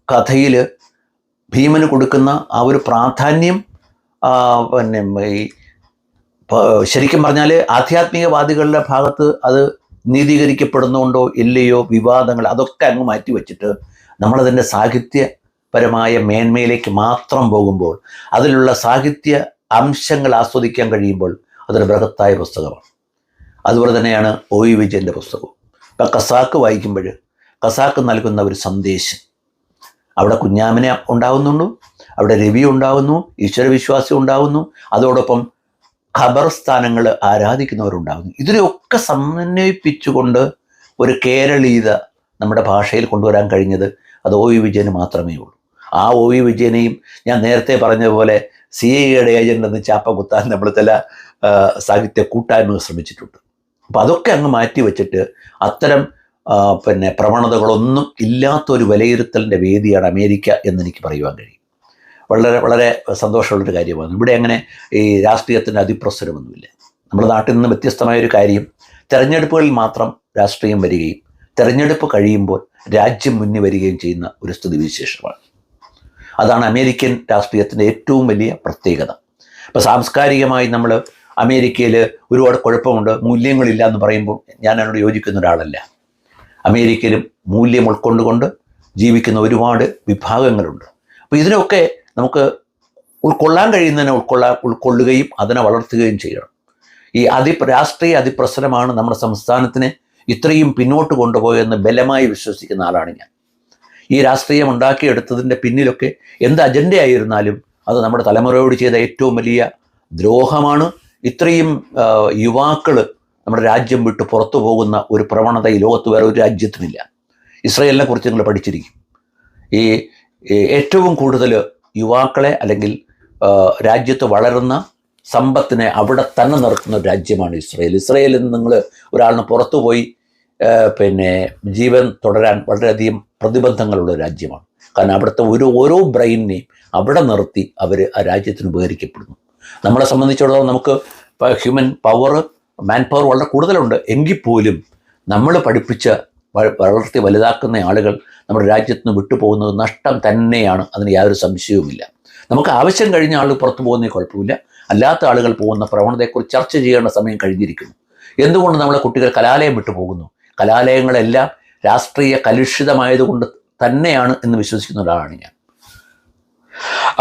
കഥയിൽ ഭീമന് കൊടുക്കുന്ന ആ ഒരു പ്രാധാന്യം പിന്നെ ഈ ശരിക്കും പറഞ്ഞാൽ ആധ്യാത്മികവാദികളുടെ ഭാഗത്ത് അത് നീതീകരിക്കപ്പെടുന്നുണ്ടോ ഇല്ലയോ വിവാദങ്ങൾ അതൊക്കെ അങ്ങ് മാറ്റി വച്ചിട്ട് നമ്മളതിൻ്റെ സാഹിത്യപരമായ മേന്മയിലേക്ക് മാത്രം പോകുമ്പോൾ, അതിലുള്ള സാഹിത്യ അംശങ്ങൾ ആസ്വദിക്കാൻ കഴിയുമ്പോൾ അതൊരു ബൃഹത്തായ പുസ്തകമാണ്. അതുപോലെ തന്നെയാണ് OV വിജയൻ്റെ പുസ്തകവും. ഇപ്പം ഖസാക്ക് വായിക്കുമ്പോൾ ഖസാക്ക് നൽകുന്ന ഒരു സന്ദേശം, അവിടെ കുഞ്ഞാമിനെ ഉണ്ടാകുന്നുണ്ട്, അവിടെ രവി ഉണ്ടാകുന്നു, ഈശ്വരവിശ്വാസി ഉണ്ടാകുന്നു, അതോടൊപ്പം ഖബർസ്ഥാനങ്ങൾ ആരാധിക്കുന്നവരുണ്ടാകുന്നു. ഇതിനെയൊക്കെ സമന്വയിപ്പിച്ചുകൊണ്ട് ഒരു കേരളീയത നമ്മുടെ ഭാഷയിൽ കൊണ്ടുവരാൻ കഴിഞ്ഞത് അത് OV വിജയന് മാത്രമേ ഉള്ളൂ. ആ OV വിജയനെയും ഞാൻ നേരത്തെ പറഞ്ഞതുപോലെ CIA ഏജൻ്റ് എന്ന് ചാപ്പ കുത്താൻ നമ്മൾ ചില സാഹിത്യ കൂട്ടായ്മകൾ ശ്രമിച്ചിട്ടുണ്ട്. അപ്പോൾ അതൊക്കെ അങ്ങ് മാറ്റി വെച്ചിട്ട് അത്തരം പിന്നെ പ്രവണതകളൊന്നും ഇല്ലാത്തൊരു വിലയിരുത്തലിൻ്റെ വേദിയാണ് അമേരിക്ക എന്നെനിക്ക് പറയുവാൻ കഴിയും. വളരെ വളരെ സന്തോഷമുള്ളൊരു കാര്യമാണ്. ഇവിടെ അങ്ങനെ ഈ രാഷ്ട്രീയത്തിൻ്റെ അതിപ്രസരമൊന്നുമില്ല. നമ്മുടെ നാട്ടിൽ നിന്ന് വ്യത്യസ്തമായൊരു കാര്യം, തെരഞ്ഞെടുപ്പുകളിൽ മാത്രം രാഷ്ട്രീയം വരികയും തെരഞ്ഞെടുപ്പ് കഴിയുമ്പോൾ രാജ്യം മുന്നിൽ വരികയും ചെയ്യുന്ന ഒരു സ്ഥിതിവിശേഷമാണ്. അതാണ് അമേരിക്കൻ രാഷ്ട്രീയത്തിൻ്റെ ഏറ്റവും വലിയ പ്രത്യേകത. ഇപ്പോൾ സാംസ്കാരികമായി നമ്മൾ അമേരിക്കയിൽ ഒരുപാട് കുഴപ്പമുണ്ട്, മൂല്യങ്ങളില്ല എന്ന് പറയുമ്പോൾ ഞാൻ അതിനോട് യോജിക്കുന്ന ഒരാളല്ല. അമേരിക്കയിലും മൂല്യം ഉൾക്കൊണ്ടുകൊണ്ട് ജീവിക്കുന്ന ഒരുപാട് വിഭാഗങ്ങളുണ്ട്. അപ്പോൾ ഇതിനൊക്കെ നമുക്ക് ഉൾക്കൊള്ളാൻ കഴിയുന്നതിനെ ഉൾക്കൊള്ളുകയും അതിനെ വളർത്തുകയും ചെയ്യണം. ഈ രാഷ്ട്രീയ അതിപ്രസരമാണ് നമ്മുടെ സംസ്ഥാനത്തിനെ ഇത്രയും പിന്നോട്ട് കൊണ്ടുപോയെന്ന് ബലമായി വിശ്വസിക്കുന്ന ആളാണ് ഞാൻ. ഈ രാഷ്ട്രീയം ഉണ്ടാക്കിയെടുത്തതിൻ്റെ പിന്നിലൊക്കെ എന്ത് അജണ്ടയായിരുന്നാലും അത് നമ്മുടെ തലമുറയോട് ചെയ്ത ഏറ്റവും വലിയ ദ്രോഹമാണ്. ഇത്രയും യുവാക്കൾ നമ്മുടെ രാജ്യം വിട്ട് പുറത്തു പോകുന്ന ഒരു പ്രവണത ഈ ലോകത്ത് വേറെ ഒരു രാജ്യത്തിനില്ല. ഇസ്രായേലിനെ കുറിച്ച് നിങ്ങൾ പഠിച്ചിരിക്കും. ഈ ഏറ്റവും കൂടുതൽ യുവാക്കളെ അല്ലെങ്കിൽ രാജ്യത്ത് വളരുന്ന സമ്പത്തിനെ അവിടെ തന്നെ നിർത്തുന്ന ഒരു രാജ്യമാണ് ഇസ്രായേൽ. ഇസ്രായേലിൽ നിന്ന് നിങ്ങൾ ഒരാളിന് പുറത്തു പോയി പിന്നെ ജീവൻ തുടരാൻ വളരെയധികം പ്രതിബന്ധങ്ങളുള്ള രാജ്യമാണ്. കാരണം അവിടുത്തെ ഓരോ ബ്രെയിനിനെയും അവിടെ നിർത്തി അവർ ആ രാജ്യത്തിന് ഉപകരിക്കപ്പെടുന്നു. നമ്മളെ സംബന്ധിച്ചിടത്തോളം നമുക്ക് ഹ്യൂമൻ പവർ, മാൻ പവർ വളരെ കൂടുതലുണ്ട്. എങ്കിൽ പോലും നമ്മൾ പഠിപ്പിച്ച വളർത്തി വലുതാക്കുന്ന ആളുകൾ നമ്മുടെ രാജ്യത്ത് നിന്ന് വിട്ടുപോകുന്നത് നഷ്ടം തന്നെയാണ്. അതിന് യാതൊരു സംശയവുമില്ല. നമുക്ക് ആവശ്യം കഴിഞ്ഞ ആൾ പുറത്തു പോകുന്നതിന് കുഴപ്പമില്ല. അല്ലാത്ത ആളുകൾ പോകുന്ന പ്രവണതയെക്കുറിച്ച് ചർച്ച ചെയ്യേണ്ട സമയം കഴിഞ്ഞിരിക്കുന്നു. എന്തുകൊണ്ട് നമ്മളെ കുട്ടികൾ കലാലയം വിട്ടു പോകുന്നു? കലാലയങ്ങളെല്ലാം രാഷ്ട്രീയ കലുഷിതമായതുകൊണ്ട് തന്നെയാണ് എന്ന് വിശ്വസിക്കുന്ന ഒരാളാണ് ഞാൻ.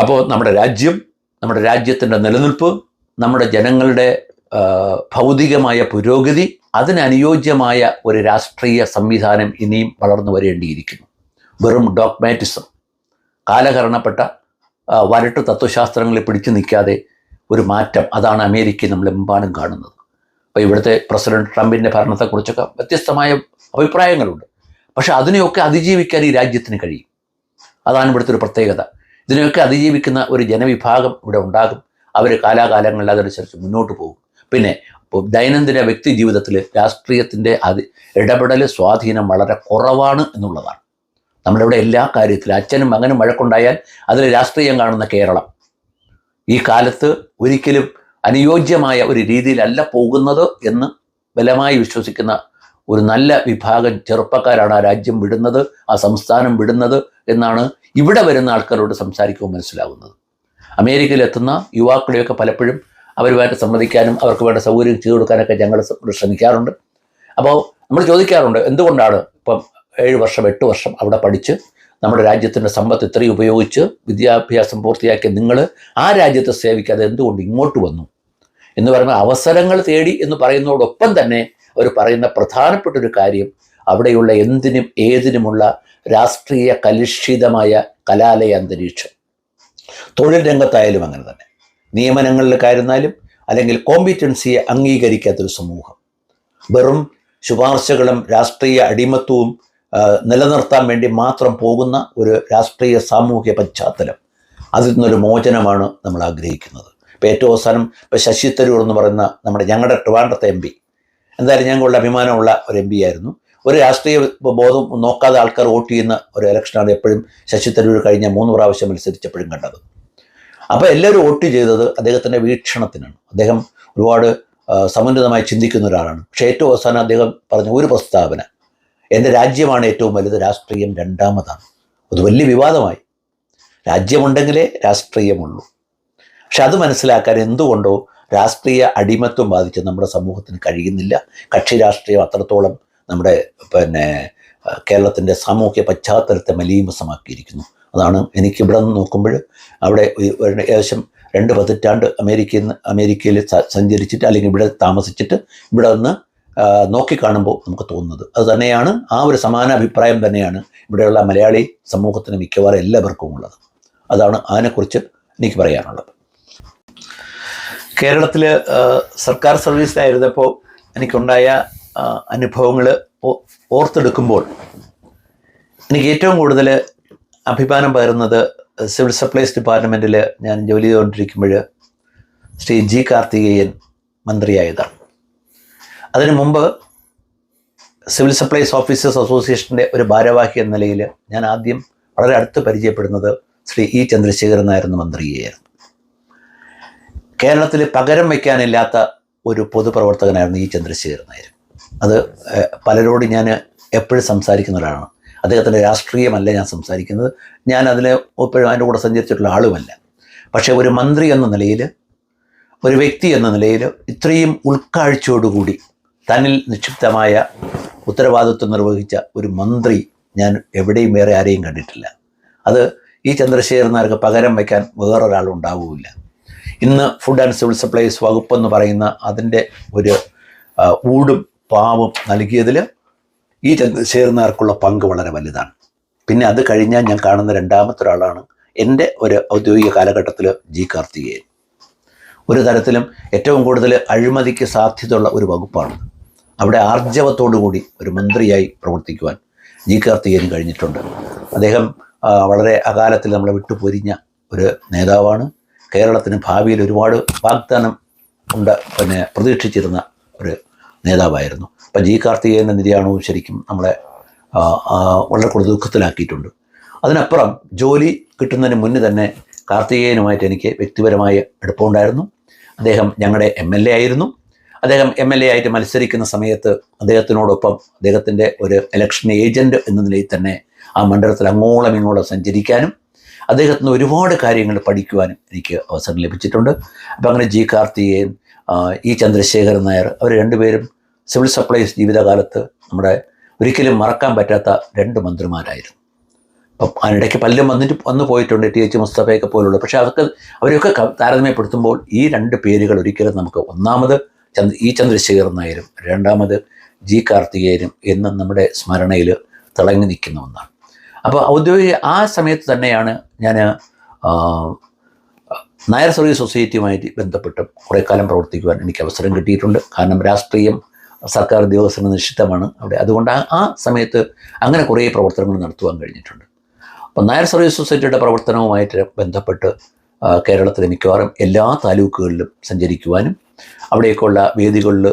അപ്പോൾ നമ്മുടെ രാജ്യം, നമ്മുടെ രാജ്യത്തിൻ്റെ നിലനിൽപ്പ്, നമ്മുടെ ജനങ്ങളുടെ ഭൗതികമായ പുരോഗതി, അതിനനുയോജ്യമായ ഒരു രാഷ്ട്രീയ സംവിധാനം ഇനിയും വളർന്നു വരേണ്ടിയിരിക്കുന്നു. വെറും ഡോഗ്മാറ്റിസം, കാലഹരണപ്പെട്ട വരട്ട് തത്വശാസ്ത്രങ്ങളെ പിടിച്ചു നിൽക്കാതെ ഒരു മാറ്റം, അതാണ് അമേരിക്ക നമ്മളെമ്പാടും കാണുന്നത്. അപ്പോൾ ഇവിടുത്തെ പ്രസിഡന്റ് ട്രംപിൻ്റെ ഭരണത്തെക്കുറിച്ചൊക്കെ വ്യത്യസ്തമായ അഭിപ്രായങ്ങളുണ്ട്. പക്ഷെ അതിനെയൊക്കെ അതിജീവിക്കാൻ ഈ രാജ്യത്തിന് കഴിയും. അതാണ് ഇവിടുത്തെ ഒരു പ്രത്യേകത. ഇതിനെയൊക്കെ അതിജീവിക്കുന്ന ഒരു ജനവിഭാഗം ഇവിടെ ഉണ്ടാകും. അവർ കാലാകാലങ്ങളിൽ അതനുസരിച്ച് മുന്നോട്ട് പോകും. പിന്നെ ദൈനംദിന വ്യക്തി ജീവിതത്തിൽ രാഷ്ട്രീയത്തിൻ്റെ ഇടപെടൽ സ്വാധീനം വളരെ കുറവാണ് എന്നുള്ളതാണ്. നമ്മളിവിടെ എല്ലാ കാര്യത്തിലും അച്ഛനും മകനും വഴക്കുണ്ടായാൽ അതിൽ രാഷ്ട്രീയം കാണുന്ന കേരളം ഈ കാലത്ത് ഒരിക്കലും അനുയോജ്യമായ ഒരു രീതിയിലല്ല പോകുന്നത് എന്ന് ബലമായി വിശ്വസിക്കുന്ന ഒരു നല്ല വിഭാഗം ചെറുപ്പക്കാരാണ് ആ രാജ്യം വിടുന്നത്, ആ സംസ്ഥാനം വിടുന്നത് എന്നാണ് ഇവിടെ വരുന്ന ആൾക്കാരോട് സംസാരിക്കുമ്പോൾ മനസ്സിലാകുന്നത്. അമേരിക്കയിലെത്തുന്ന യുവാക്കളെയൊക്കെ പലപ്പോഴും അവരുമായിട്ട് സംവദിക്കാനും അവർക്ക് വേണ്ട സൗകര്യം ചെയ്തു കൊടുക്കാനൊക്കെ ഞങ്ങൾ ശ്രമിക്കാറുണ്ട്. അപ്പോൾ നമ്മൾ ചോദിക്കാറുണ്ട്, എന്തുകൊണ്ടാണ് ഇപ്പം 7 വർഷം 8 വർഷം അവിടെ പഠിച്ച് നമ്മുടെ രാജ്യത്തിൻ്റെ സമ്പത്ത് ഇത്രയും ഉപയോഗിച്ച് വിദ്യാഭ്യാസം പൂർത്തിയാക്കിയ നിങ്ങൾ ആ രാജ്യത്തെ സേവിക്കാതെ എന്തുകൊണ്ട് ഇങ്ങോട്ട് വന്നു എന്ന് പറയുമ്പോൾ അവസരങ്ങൾ തേടി എന്ന് പറയുന്നതോടൊപ്പം തന്നെ അവർ പറയുന്ന പ്രധാനപ്പെട്ട ഒരു കാര്യം അവിടെയുള്ള എന്തിനും ഏതിനുമുള്ള രാഷ്ട്രീയ കലുഷിതമായ കലാലയ അന്തരീക്ഷം. തൊഴിൽ രംഗത്തായാലും അങ്ങനെ തന്നെ, നിയമനങ്ങളിലേക്കായിരുന്നാലും അല്ലെങ്കിൽ കോമ്പിറ്റൻസിയെ അംഗീകരിക്കാത്തൊരു സമൂഹം, വെറും ശുപാർശകളും രാഷ്ട്രീയ അടിമത്വവും നിലനിർത്താൻ വേണ്ടി മാത്രം പോകുന്ന ഒരു രാഷ്ട്രീയ സാമൂഹ്യ പശ്ചാത്തലം, അതിൽ നിന്നൊരു മോചനമാണ് നമ്മൾ ആഗ്രഹിക്കുന്നത്. ഇപ്പോൾ ഏറ്റവും അവസാനം ഇപ്പോൾ ശശി തരൂർ എന്ന് പറയുന്ന ഞങ്ങളുടെ ട്രിവാൻഡ്രത്തെ MP, എന്തായാലും ഞങ്ങളുടെ അഭിമാനമുള്ള ഒരു MP ആയിരുന്നു. ഒരു രാഷ്ട്രീയ ബോധം നോക്കാതെ ആൾക്കാർ വോട്ട് ചെയ്യുന്ന ഒരു ഇലക്ഷനാണ് എപ്പോഴും ശശി തരൂർ കഴിഞ്ഞ 3 പ്രാവശ്യം മത്സരിച്ചപ്പോഴും കണ്ടത്. അപ്പോൾ എല്ലാവരും വോട്ട് ചെയ്തത് അദ്ദേഹത്തിൻ്റെ വീക്ഷണത്തിനാണ്. അദ്ദേഹം ഒരുപാട് സമുന്നതമായി ചിന്തിക്കുന്ന ഒരാളാണ്. പക്ഷേ ഏറ്റവും അവസാനം അദ്ദേഹം പറഞ്ഞ ഒരു പ്രസ്താവന, എൻ്റെ രാജ്യമാണ് ഏറ്റവും വലുത്, രാഷ്ട്രീയം രണ്ടാമതാണ്. അത് വലിയ വിവാദമായി. രാജ്യമുണ്ടെങ്കിലേ രാഷ്ട്രീയമുള്ളൂ. പക്ഷെ അത് മനസ്സിലാക്കാൻ എന്തുകൊണ്ടോ രാഷ്ട്രീയ അടിമത്വം ബാധിച്ച് നമ്മുടെ സമൂഹത്തിന് കഴിയുന്നില്ല. കക്ഷി രാഷ്ട്രീയം അത്രത്തോളം നമ്മുടെ കേരളത്തിൻ്റെ സാമൂഹ്യ പശ്ചാത്തലത്തെ മലീമസമാക്കിയിരിക്കുന്നു. അതാണ് എനിക്കിവിടെ നിന്ന് നോക്കുമ്പോൾ അവിടെ ഏകദേശം 2 പതിറ്റാണ്ട് അമേരിക്കയിൽ സഞ്ചരിച്ചിട്ട് അല്ലെങ്കിൽ ഇവിടെ താമസിച്ചിട്ട് ഇവിടെ നിന്ന് നോക്കിക്കാണുമ്പോൾ നമുക്ക് തോന്നുന്നത് അത് തന്നെയാണ്. ആ ഒരു സമാന അഭിപ്രായം തന്നെയാണ് ഇവിടെയുള്ള മലയാളി സമൂഹത്തിന് മിക്കവാറും എല്ലാവർക്കും ഉള്ളത്. അതാണ് അതിനെക്കുറിച്ച് എനിക്ക് പറയാനുള്ളത്. കേരളത്തിൽ സർക്കാർ സർവീസിലായിരുന്നപ്പോൾ എനിക്കുണ്ടായ അനുഭവങ്ങൾ ഓർത്തെടുക്കുമ്പോൾ എനിക്ക് ഏറ്റവും കൂടുതൽ അഭിമാനം പകരുന്നത് സിവിൽ സപ്ലൈസ് ഡിപ്പാർട്ട്മെൻറ്റിൽ ഞാൻ ജോലി ചെയ്തുകൊണ്ടിരിക്കുമ്പോൾ ശ്രീ G. കാർത്തികേയൻ മന്ത്രിയായതാണ്. അതിനു മുമ്പ് സിവിൽ സപ്ലൈസ് ഓഫീസേഴ്സ് അസോസിയേഷൻ്റെ ഒരു ഭാരവാഹി എന്ന നിലയിൽ ഞാൻ ആദ്യം വളരെ അടുത്ത് പരിചയപ്പെടുന്നത് ശ്രീ E. ചന്ദ്രശേഖരൻ നായർ എന്ന മന്ത്രിയെയായിരുന്നു. കേരളത്തിൽ പകരം വയ്ക്കാനില്ലാത്ത ഒരു പൊതുപ്രവർത്തകനായിരുന്നു E. ചന്ദ്രശേഖരൻ നായർ. അത് പലരോട് ഞാൻ എപ്പോഴും സംസാരിക്കുന്ന ഒരാളാണ്. അദ്ദേഹത്തിൻ്റെ രാഷ്ട്രീയമല്ല ഞാൻ സംസാരിക്കുന്നത്, ഞാൻ എപ്പോഴും അതിൻ്റെ കൂടെ സഞ്ചരിച്ചിട്ടുള്ള ആളുമല്ല. പക്ഷേ ഒരു മന്ത്രി എന്ന നിലയിൽ, ഒരു വ്യക്തി എന്ന നിലയിൽ ഇത്രയും ഉൾക്കാഴ്ചയോടുകൂടി തന്നിൽ നിക്ഷിപ്തമായ ഉത്തരവാദിത്വം നിർവഹിച്ച ഒരു മന്ത്രി ഞാൻ എവിടെയും വേറെ ആരെയും കണ്ടിട്ടില്ല. അത് ഈ ചന്ദ്രശേഖരൻ നായർക്ക് പകരം വയ്ക്കാൻ വേറൊരാളും ഉണ്ടാവുകയില്ല. ഇന്ന് ഫുഡ് ആൻഡ് സിവിൽ സപ്ലൈസ് വകുപ്പ് എന്ന് പറയുന്ന അതിൻ്റെ ഒരു ഊടും പാവും നൽകിയതിൽ ഈ ചന്ദ്രശേഖരൻ നായർക്കുള്ള പങ്ക് വളരെ വലുതാണ്. പിന്നെ അത് കഴിഞ്ഞാൽ ഞാൻ കാണുന്ന രണ്ടാമത്തെ ഒരാളാണ് എൻ്റെ ഒരു ഔദ്യോഗിക കാലഘട്ടത്തിൽ G. കാർത്തികേയൻ. ഒരു തരത്തിലും ഏറ്റവും കൂടുതൽ അഴിമതിക്ക് സാധ്യതയുള്ള ഒരു വകുപ്പാണ്. അവിടെ ആർജവത്തോടുകൂടി ഒരു മന്ത്രിയായി പ്രവർത്തിക്കുവാൻ G. കാർത്തികേയൻ കഴിഞ്ഞിട്ടുണ്ട്. അദ്ദേഹം വളരെ അകാലത്തിൽ നമ്മളെ വിട്ടുപൊരിഞ്ഞ ഒരു നേതാവാണ്. കേരളത്തിന് ഭാവിയിൽ ഒരുപാട് വാഗ്ദാനം പ്രതീക്ഷിച്ചിരുന്ന ഒരു നേതാവായിരുന്നു. അപ്പം G. കാർത്തികേയൻ്റെ നിര്യാണവും ശരിക്കും നമ്മളെ വളരെ കൂടുതൽ ദുഃഖത്തിലാക്കിയിട്ടുണ്ട്. അതിനപ്പുറം ജോലി കിട്ടുന്നതിന് മുന്നേ തന്നെ കാർത്തികേയനുമായിട്ട് എനിക്ക് വ്യക്തിപരമായ അടുപ്പമുണ്ടായിരുന്നു. അദ്ദേഹം ഞങ്ങളുടെ MLA ആയിരുന്നു. അദ്ദേഹം MLA ആയിട്ട് മത്സരിക്കുന്ന സമയത്ത് അദ്ദേഹത്തിനോടൊപ്പം അദ്ദേഹത്തിൻ്റെ ഒരു ഇലക്ഷൻ ഏജൻറ്റ് എന്ന നിലയിൽ തന്നെ ആ മണ്ഡലത്തിൽ അങ്ങോളം ഇങ്ങോളം സഞ്ചരിക്കാനും അദ്ദേഹത്തിന് ഒരുപാട് കാര്യങ്ങൾ പഠിക്കുവാനും എനിക്ക് അവസരം ലഭിച്ചിട്ടുണ്ട്. അപ്പം അങ്ങനെ G. കാർത്തികേയൻ, E. ചന്ദ്രശേഖരൻ നായർ, അവർ രണ്ടുപേരും സിവിൽ സപ്ലൈസ് ജീവിതകാലത്ത് നമ്മുടെ ഒരിക്കലും മറക്കാൻ പറ്റാത്ത 2 മന്ത്രിമാരായിരുന്നു. അപ്പം അതിനിടയ്ക്ക് പലരും വന്നു പോയിട്ടുണ്ട്, TH മുസ്തഫയൊക്കെ പോലുള്ള. പക്ഷേ അവരെയൊക്കെ താരതമ്യപ്പെടുത്തുമ്പോൾ ഈ 2 പേരുകൾ ഒരിക്കലും നമുക്ക്, ഒന്നാമത് E. ചന്ദ്രശേഖരൻ നായരും രണ്ടാമത് G. കാർത്തികേയനും എന്നും നമ്മുടെ സ്മരണയിൽ തിളങ്ങി നിൽക്കുന്ന ഒന്നാണ്. അപ്പോൾ ഔദ്യോഗിക ആ സമയത്ത് തന്നെയാണ് ഞാൻ നായർ സർവീസ് സൊസൈറ്റിയുമായിട്ട് ബന്ധപ്പെട്ട് കുറേ കാലം പ്രവർത്തിക്കുവാൻ എനിക്ക് അവസരം കിട്ടിയിട്ടുണ്ട്. കാരണം രാഷ്ട്രീയം സർക്കാർ ഉദ്യോഗസ്ഥന് നിശ്ചിതമാണ് അവിടെ. അതുകൊണ്ട് ആ സമയത്ത് അങ്ങനെ കുറേ പ്രവർത്തനങ്ങൾ നടത്തുവാൻ കഴിഞ്ഞിട്ടുണ്ട്. അപ്പം നായർ സർവീസ് സൊസൈറ്റിയുടെ പ്രവർത്തനവുമായിട്ട് ബന്ധപ്പെട്ട് കേരളത്തിലെ മിക്കവാറും എല്ലാ താലൂക്കുകളിലും സഞ്ചരിക്കുവാനും അവിടേക്കുള്ള വേദികളിൽ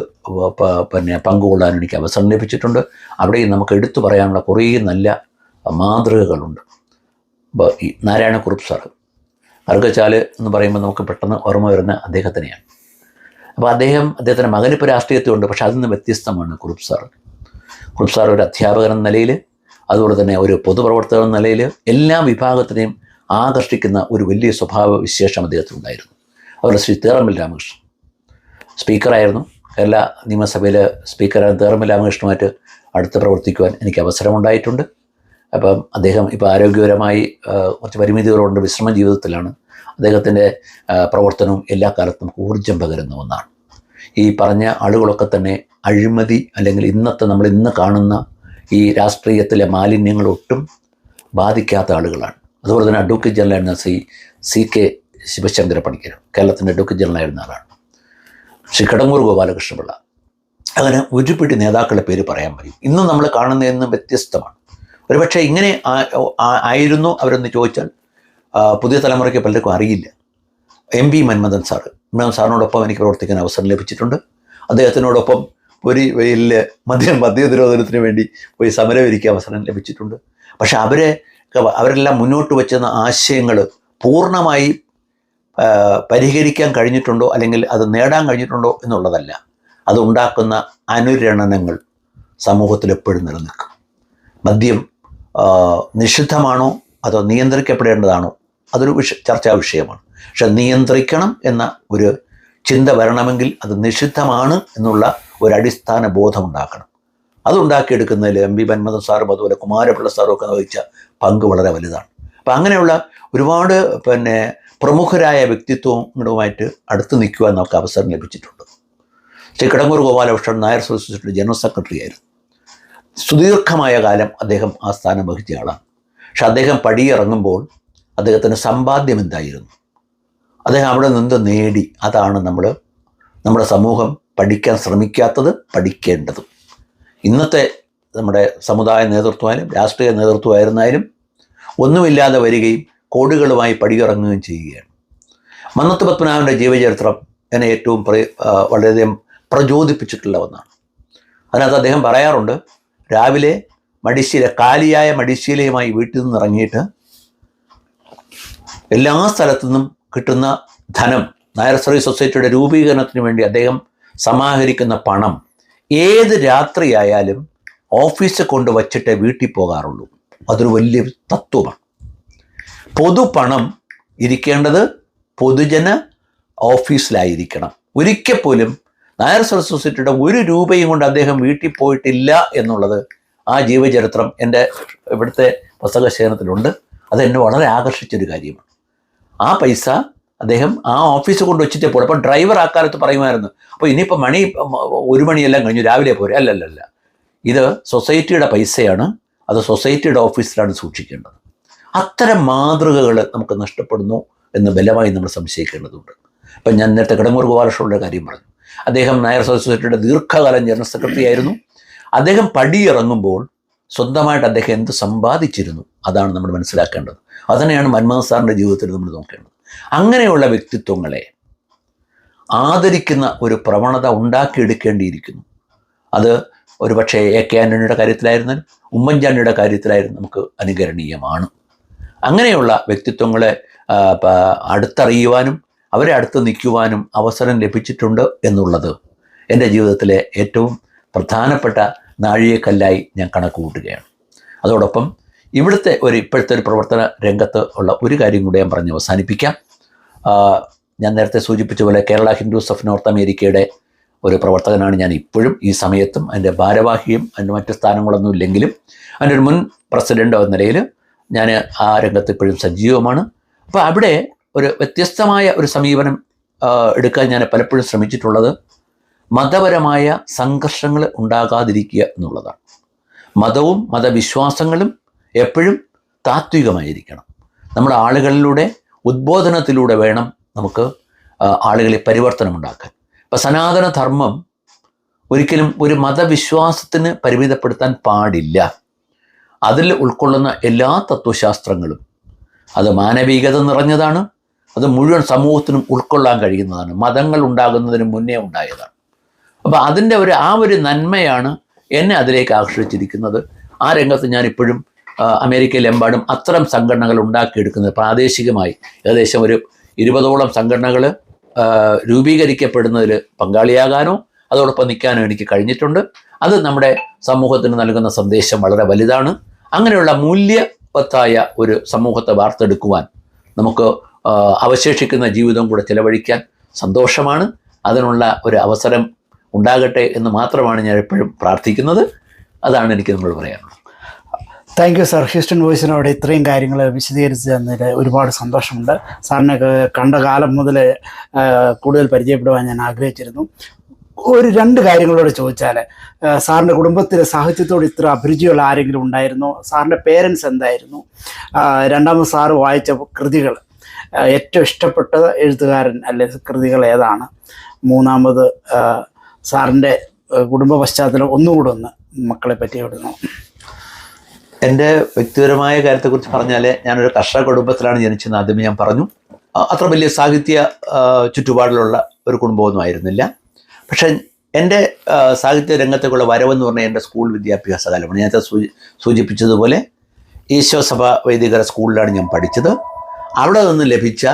പങ്കുകൊള്ളാനും എനിക്ക് അവസരം ലഭിച്ചിട്ടുണ്ട്. അവിടെയും നമുക്ക് എടുത്തു പറയാനുള്ള കുറേ നല്ല മാതൃകകളുണ്ട്. ഈ നാരായണക്കുറുപ്പ് സാറ്, അർഗച്ചാല് എന്ന് പറയുമ്പോൾ നമുക്ക് പെട്ടെന്ന് ഓർമ്മ വരുന്ന അദ്ദേഹത്തിനെയാണ്. അപ്പോൾ അദ്ദേഹത്തിൻ്റെ മകനിപ്പോൾ രാഷ്ട്രീയത്തിലുണ്ട്, പക്ഷെ അതിൽ നിന്ന് വ്യത്യസ്തമാണ് കുറുപ്പ് സാർ. കുറുപ്പ് സാർ ഒരു അധ്യാപകൻ എന്ന നിലയിൽ, അതുപോലെ തന്നെ ഒരു പൊതുപ്രവർത്തകൻ എന്ന നിലയിൽ എല്ലാ വിഭാഗത്തിനെയും ആകർഷിക്കുന്ന ഒരു വലിയ സ്വഭാവ വിശേഷം അദ്ദേഹത്തിനുണ്ടായിരുന്നു. അതുപോലെ ശ്രീ തേറമ്പിൽ രാമകൃഷ്ണൻ സ്പീക്കറായിരുന്നു. കേരള നിയമസഭയിൽ സ്പീക്കറായ തേറമ്പിൽ രാമകൃഷ്ണനുമായിട്ട് അടുത്ത് പ്രവർത്തിക്കുവാൻ എനിക്ക് അവസരമുണ്ടായിട്ടുണ്ട്. അപ്പം അദ്ദേഹം ഇപ്പോൾ ആരോഗ്യപരമായി കുറച്ച് പരിമിതികളുണ്ട്, വിശ്രമ ജീവിതത്തിലാണ്. അദ്ദേഹത്തിൻ്റെ പ്രവർത്തനവും എല്ലാ കാലത്തും ഊർജം പകരുന്ന ഒന്നാണ്. ഈ പറഞ്ഞ ആളുകളൊക്കെ തന്നെ അഴിമതി അല്ലെങ്കിൽ നമ്മൾ ഇന്ന് കാണുന്ന ഈ രാഷ്ട്രീയത്തിലെ മാലിന്യങ്ങളൊട്ടും ബാധിക്കാത്ത ആളുകളാണ്. അതുപോലെ തന്നെ അഡ്വക്കേറ്റ് ജനറലായിരുന്ന ശ്രീ CK ശിവശങ്കര പണിക്കർ, കേരളത്തിൻ്റെ അഡ്വക്കേറ്റ് ജനറലായിരുന്ന ആളാണ്. ശ്രീ കടങ്ങൂർ ഗോപാലകൃഷ്ണപിള്ള, അങ്ങനെ ഒരുപിടി നേതാക്കളുടെ പേര് പറയാൻ കഴിയും. ഇന്ന് നമ്മൾ കാണുന്നതെന്നും വ്യത്യസ്തമാണ്. ഒരുപക്ഷെ ഇങ്ങനെ ആയിരുന്നു അവരെന്ന് ചോദിച്ചാൽ പുതിയ തലമുറയ്ക്ക് പലർക്കും അറിയില്ല. MP മന്മഥൻ സാറിനോടൊപ്പം എനിക്ക് പ്രവർത്തിക്കാൻ അവസരം ലഭിച്ചിട്ടുണ്ട്. അദ്ദേഹത്തിനോടൊപ്പം ഒരു വെയിലിൽ മദ്യനിരോധനത്തിന് വേണ്ടി പോയി സമരമൊരുക്കിയ അവസരം ലഭിച്ചിട്ടുണ്ട്. പക്ഷെ അവരെല്ലാം മുന്നോട്ട് വെച്ചുന്ന ആശയങ്ങൾ പൂർണ്ണമായി പരിഹരിക്കാൻ കഴിഞ്ഞിട്ടുണ്ടോ അല്ലെങ്കിൽ അത് നേടാൻ കഴിഞ്ഞിട്ടുണ്ടോ എന്നുള്ളതല്ല, അതുണ്ടാക്കുന്ന അനുരണനങ്ങൾ സമൂഹത്തിൽ എപ്പോഴും നിലനിൽക്കും. മദ്യം നിഷിദ്ധമാണോ അതോ നിയന്ത്രിക്കപ്പെടേണ്ടതാണോ, അതൊരു ചർച്ചാ വിഷയമാണ്. പക്ഷെ നിയന്ത്രിക്കണം എന്ന ഒരു ചിന്ത വരണമെങ്കിൽ അത് നിഷിദ്ധമാണ് എന്നുള്ള ഒരു അടിസ്ഥാന ബോധം ഉണ്ടാക്കണം. അതുണ്ടാക്കിയെടുക്കുന്നതിൽ MP മന്മഥൻ സാറും അതുപോലെ കുമാരപിള്ള സാറും ഒക്കെ വഹിച്ച പങ്ക് വളരെ വലുതാണ്. അപ്പം അങ്ങനെയുള്ള ഒരുപാട് പ്രമുഖരായ വ്യക്തിത്വങ്ങളുമായിട്ട് അടുത്ത് നിൽക്കുവാൻ നമുക്ക് അവസരം ലഭിച്ചിട്ടുണ്ട്. ശ്രീ കിടങ്ങൂർ ഗോപാലകൃഷ്ണൻ നായർ സൊസൈറ്റിയുടെ ജനറൽ സെക്രട്ടറി ആയിരുന്നു. സുദീർഘമായ കാലം അദ്ദേഹം ആ സ്ഥാനം വഹിച്ച ആളാണ്. പക്ഷെ അദ്ദേഹം പടിയിറങ്ങുമ്പോൾ അദ്ദേഹത്തിന് സമ്പാദ്യം എന്തായിരുന്നു, അദ്ദേഹം അവിടെ നിന്ന് നേടി. അതാണ് നമ്മുടെ സമൂഹം പഠിക്കാൻ ശ്രമിക്കാത്തത്, പഠിക്കേണ്ടതും. ഇന്നത്തെ നമ്മുടെ സമുദായ നേതൃത്വമായാലും രാഷ്ട്രീയ നേതൃത്വമായിരുന്നാലും ഒന്നുമില്ലാതെ വരികയും കോടികളുമായി പടിയിറങ്ങുകയും ചെയ്യുകയാണ്. മന്നത്ത് പത്മനാഭൻ്റെ ജീവചരിത്രം എന്നെ ഏറ്റവും വളരെയധികം പ്രചോദിപ്പിച്ചിട്ടുള്ള ഒന്നാണ്. അതിനകത്ത് അദ്ദേഹം പറയാറുണ്ട്, രാവിലെ കാലിയായ മടിശീലയുമായി വീട്ടിൽ നിന്ന് ഇറങ്ങിയിട്ട് എല്ലാ സ്ഥലത്തു നിന്നും കിട്ടുന്ന ധനം, നായർ സർവീസ് സൊസൈറ്റിയുടെ രൂപീകരണത്തിന് വേണ്ടി അദ്ദേഹം സമാഹരിക്കുന്ന പണം ഏത് രാത്രിയായാലും ഓഫീസിൽ കൊണ്ട് വച്ചിട്ടേ വീട്ടിൽ പോകാറുള്ളൂ. അതൊരു വലിയ തത്വമാണ്. പൊതുപണം ഇരിക്കേണ്ടത് പൊതുജന ഓഫീസിലായിരിക്കണം. ഒരിക്കൽ പോലും നായർ സർവീസ് സൊസൈറ്റിയുടെ 1 രൂപയും കൊണ്ട് അദ്ദേഹം വീട്ടിൽ പോയിട്ടില്ല എന്നുള്ളത് ആ ജീവചരിത്രം എൻ്റെ ഇവിടുത്തെ പുസ്തകശേഖരത്തിലുണ്ട്. അതെന്നെ വളരെ ആകർഷിച്ചൊരു കാര്യമാണ്. ആ പൈസ അദ്ദേഹം ആ ഓഫീസിൽ കൊണ്ട് വെച്ചിട്ടേ പോകും. അപ്പോൾ ഡ്രൈവർ ആ കാലത്ത് പറയുമായിരുന്നു, അപ്പോൾ ഇനിയിപ്പോൾ 1 മണിയെല്ലാം കഴിഞ്ഞു, രാവിലെ പോരെ. അല്ലല്ല, ഇത് സൊസൈറ്റിയുടെ പൈസയാണ്, അത് സൊസൈറ്റിയുടെ ഓഫീസിലാണ് സൂക്ഷിക്കേണ്ടത്. അത്തരം മാതൃകകൾ നമുക്ക് നഷ്ടപ്പെടുന്നു എന്ന് ബലമായി നമ്മൾ സംശയിക്കേണ്ടതുണ്ട്. ഇപ്പം ഞാൻ നേരത്തെ കിടങ്ങൂർ ഗോപാലകൃഷ്ണൻ്റെ കാര്യം പറഞ്ഞു. അദ്ദേഹം നായർ സർവീസ് സൊസൈറ്റിയുടെ ദീർഘകാലം ജനറൽ സെക്രട്ടറി ആയിരുന്നു. അദ്ദേഹം പടിയിറങ്ങുമ്പോൾ സ്വന്തമായിട്ട് അദ്ദേഹം എന്ത് സമ്പാദിച്ചിരുന്നു, അതാണ് നമ്മൾ മനസ്സിലാക്കേണ്ടത്. അതുതന്നെയാണ് മന്മഥൻ സാറിൻ്റെ ജീവിതത്തിൽ നമ്മൾ നോക്കേണ്ടത്. അങ്ങനെയുള്ള വ്യക്തിത്വങ്ങളെ ആദരിക്കുന്ന ഒരു പ്രവണത ഉണ്ടാക്കിയെടുക്കേണ്ടിയിരിക്കുന്നു. അത് ഒരുപക്ഷെ AK ആൻ്റണിയുടെ കാര്യത്തിലായിരുന്നാലും ഉമ്മൻചാണ്ടിയുടെ കാര്യത്തിലായിരുന്നു നമുക്ക് അനുകരണീയമാണ്. അങ്ങനെയുള്ള വ്യക്തിത്വങ്ങളെ അടുത്തറിയുവാനും അവരെ അടുത്ത് നിൽക്കുവാനും അവസരം ലഭിച്ചിട്ടുണ്ട് എന്നുള്ളത് എൻ്റെ ജീവിതത്തിലെ ഏറ്റവും പ്രധാനപ്പെട്ട നാഴികക്കല്ലായി ഞാൻ കണക്ക് കൂട്ടുകയാണ്. അതോടൊപ്പം ഇപ്പോഴത്തെ ഒരു പ്രവർത്തന രംഗത്ത് ഉള്ള ഒരു കാര്യം കൂടെ ഞാൻ പറഞ്ഞ് അവസാനിപ്പിക്കാം. ഞാൻ നേരത്തെ സൂചിപ്പിച്ച പോലെ കേരള ഹിന്ദുസ് ഓഫ് നോർത്ത് അമേരിക്കയുടെ ഒരു പ്രവർത്തകനാണ് ഞാൻ ഇപ്പോഴും. ഈ സമയത്തും അതിൻ്റെ ഭാരവാഹിയും അതിൻ്റെ മറ്റ് സ്ഥാനങ്ങളൊന്നും ഇല്ലെങ്കിലും അതിൻ്റെ ഒരു മുൻ പ്രസിഡൻ്റ് എന്ന നിലയിൽ ഞാൻ ആ രംഗത്ത് ഇപ്പോഴും സജീവമാണ്. അപ്പോൾ അവിടെ ഒരു വ്യത്യസ്തമായ ഒരു സമീപനം എടുക്കാൻ ഞാൻ പലപ്പോഴും ശ്രമിച്ചിട്ടുള്ളത് മതപരമായ സംഘർഷങ്ങൾ ഉണ്ടാകാതിരിക്കുക എന്നുള്ളതാണ്. മതവും മതവിശ്വാസങ്ങളും എപ്പോഴും താത്വികമായിരിക്കണം. നമ്മുടെ ആളുകളിലൂടെ ഉദ്ബോധനത്തിലൂടെ വേണം നമുക്ക് ആളുകളെ പരിവർത്തനമുണ്ടാക്കാൻ. ഇപ്പം സനാതനധർമ്മം ഒരിക്കലും ഒരു മതവിശ്വാസത്തിന് പരിമിതപ്പെടുത്താൻ പാടില്ല. അതിൽ ഉൾക്കൊള്ളുന്ന എല്ലാ തത്വശാസ്ത്രങ്ങളും അത് മാനവികത നിറഞ്ഞതാണ്. അത് മുഴുവൻ സമൂഹത്തിനും ഉൾക്കൊള്ളാൻ കഴിയുന്നതാണ്. മതങ്ങൾ ഉണ്ടാകുന്നതിന് മുന്നേ ഉണ്ടായതാണ്. അപ്പോൾ അതിൻ്റെ ആ ഒരു നന്മയാണ് എന്നെ അതിലേക്ക് ആകർഷിച്ചിരിക്കുന്നത്. ആ രംഗത്ത് ഞാനിപ്പോഴും അമേരിക്കയിലെമ്പാടും അത്തരം സംഘടനകൾ ഉണ്ടാക്കിയെടുക്കുന്നത് പ്രാദേശികമായി ഏകദേശം ഒരു 20ഓളം സംഘടനകൾ രൂപീകരിക്കപ്പെടുന്നതിൽ പങ്കാളിയാകാനോ അതോടൊപ്പം നിൽക്കാനോ എനിക്ക് കഴിഞ്ഞിട്ടുണ്ട്. അത് നമ്മുടെ സമൂഹത്തിന് നൽകുന്ന സന്ദേശം വളരെ വലുതാണ്. അങ്ങനെയുള്ള മൂല്യവത്തായ ഒരു സമൂഹത്തെ വാർത്തെടുക്കുവാൻ നമുക്ക് അവശേഷിക്കുന്ന ജീവിതം കൂടെ ചിലവഴിക്കാൻ സന്തോഷമാണ്. അതിനുള്ള ഒരു അവസരം ഉണ്ടാകട്ടെ എന്ന് മാത്രമാണ് ഞാൻ എപ്പോഴും പ്രാർത്ഥിക്കുന്നത്. അതാണ് എനിക്ക് നമ്മളോട് പറയാനുള്ളത്. Thank you sir. ഹ്യൂസ്റ്റൺ വോയിസിനോട് ഇത്രയും കാര്യങ്ങൾ വിശദീകരിച്ച് തന്നതിൽ ഒരുപാട് സന്തോഷമുണ്ട്. സാറിനെ കണ്ട കാലം മുതൽ കൂടുതൽ പരിചയപ്പെടുവാൻ ഞാൻ ആഗ്രഹിച്ചിരുന്നു. ഒരു 2 കാര്യങ്ങളോട് ചോദിച്ചാൽ, സാറിൻ്റെ കുടുംബത്തിൽ സാഹിത്യത്തോട് ഇത്ര അഭിരുചിയുള്ള ആരെങ്കിലും ഉണ്ടായിരുന്നോ? സാറിൻ്റെ പേരൻസ് എന്തായിരുന്നു? രണ്ടാമത് സാറ് വായിച്ച കൃതികൾ, ഏറ്റവും ഇഷ്ടപ്പെട്ട എഴുത്തുകാരൻ അല്ലെ കൃതികൾ ഏതാണ്? മൂന്നാമത് സാറിൻ്റെ കുടുംബ പശ്ചാത്തലം ഒന്നുകൂടെ ഒന്ന് മക്കളെ പറ്റി വിടുന്നു. എൻ്റെ വ്യക്തിപരമായ കാര്യത്തെക്കുറിച്ച് പറഞ്ഞാൽ ഞാനൊരു കർഷക കുടുംബത്തിലാണ് ജനിച്ചതെന്ന് ആദ്യമേ ഞാൻ പറഞ്ഞു. അത്ര വലിയ സാഹിത്യ ചുറ്റുപാടിലുള്ള ഒരു കുടുംബമൊന്നും ആയിരുന്നില്ല. പക്ഷേ എൻ്റെ സാഹിത്യ രംഗത്തേക്കുള്ള വരവെന്ന് പറഞ്ഞാൽ എൻ്റെ സ്കൂൾ വിദ്യാഭ്യാസ കാലമാണ്. നേരത്തെ സൂചിപ്പിച്ചതുപോലെ ഈശോസഭ വൈദികര സ്കൂളിലാണ് ഞാൻ പഠിച്ചത്. അവിടെ നിന്ന് ലഭിച്ച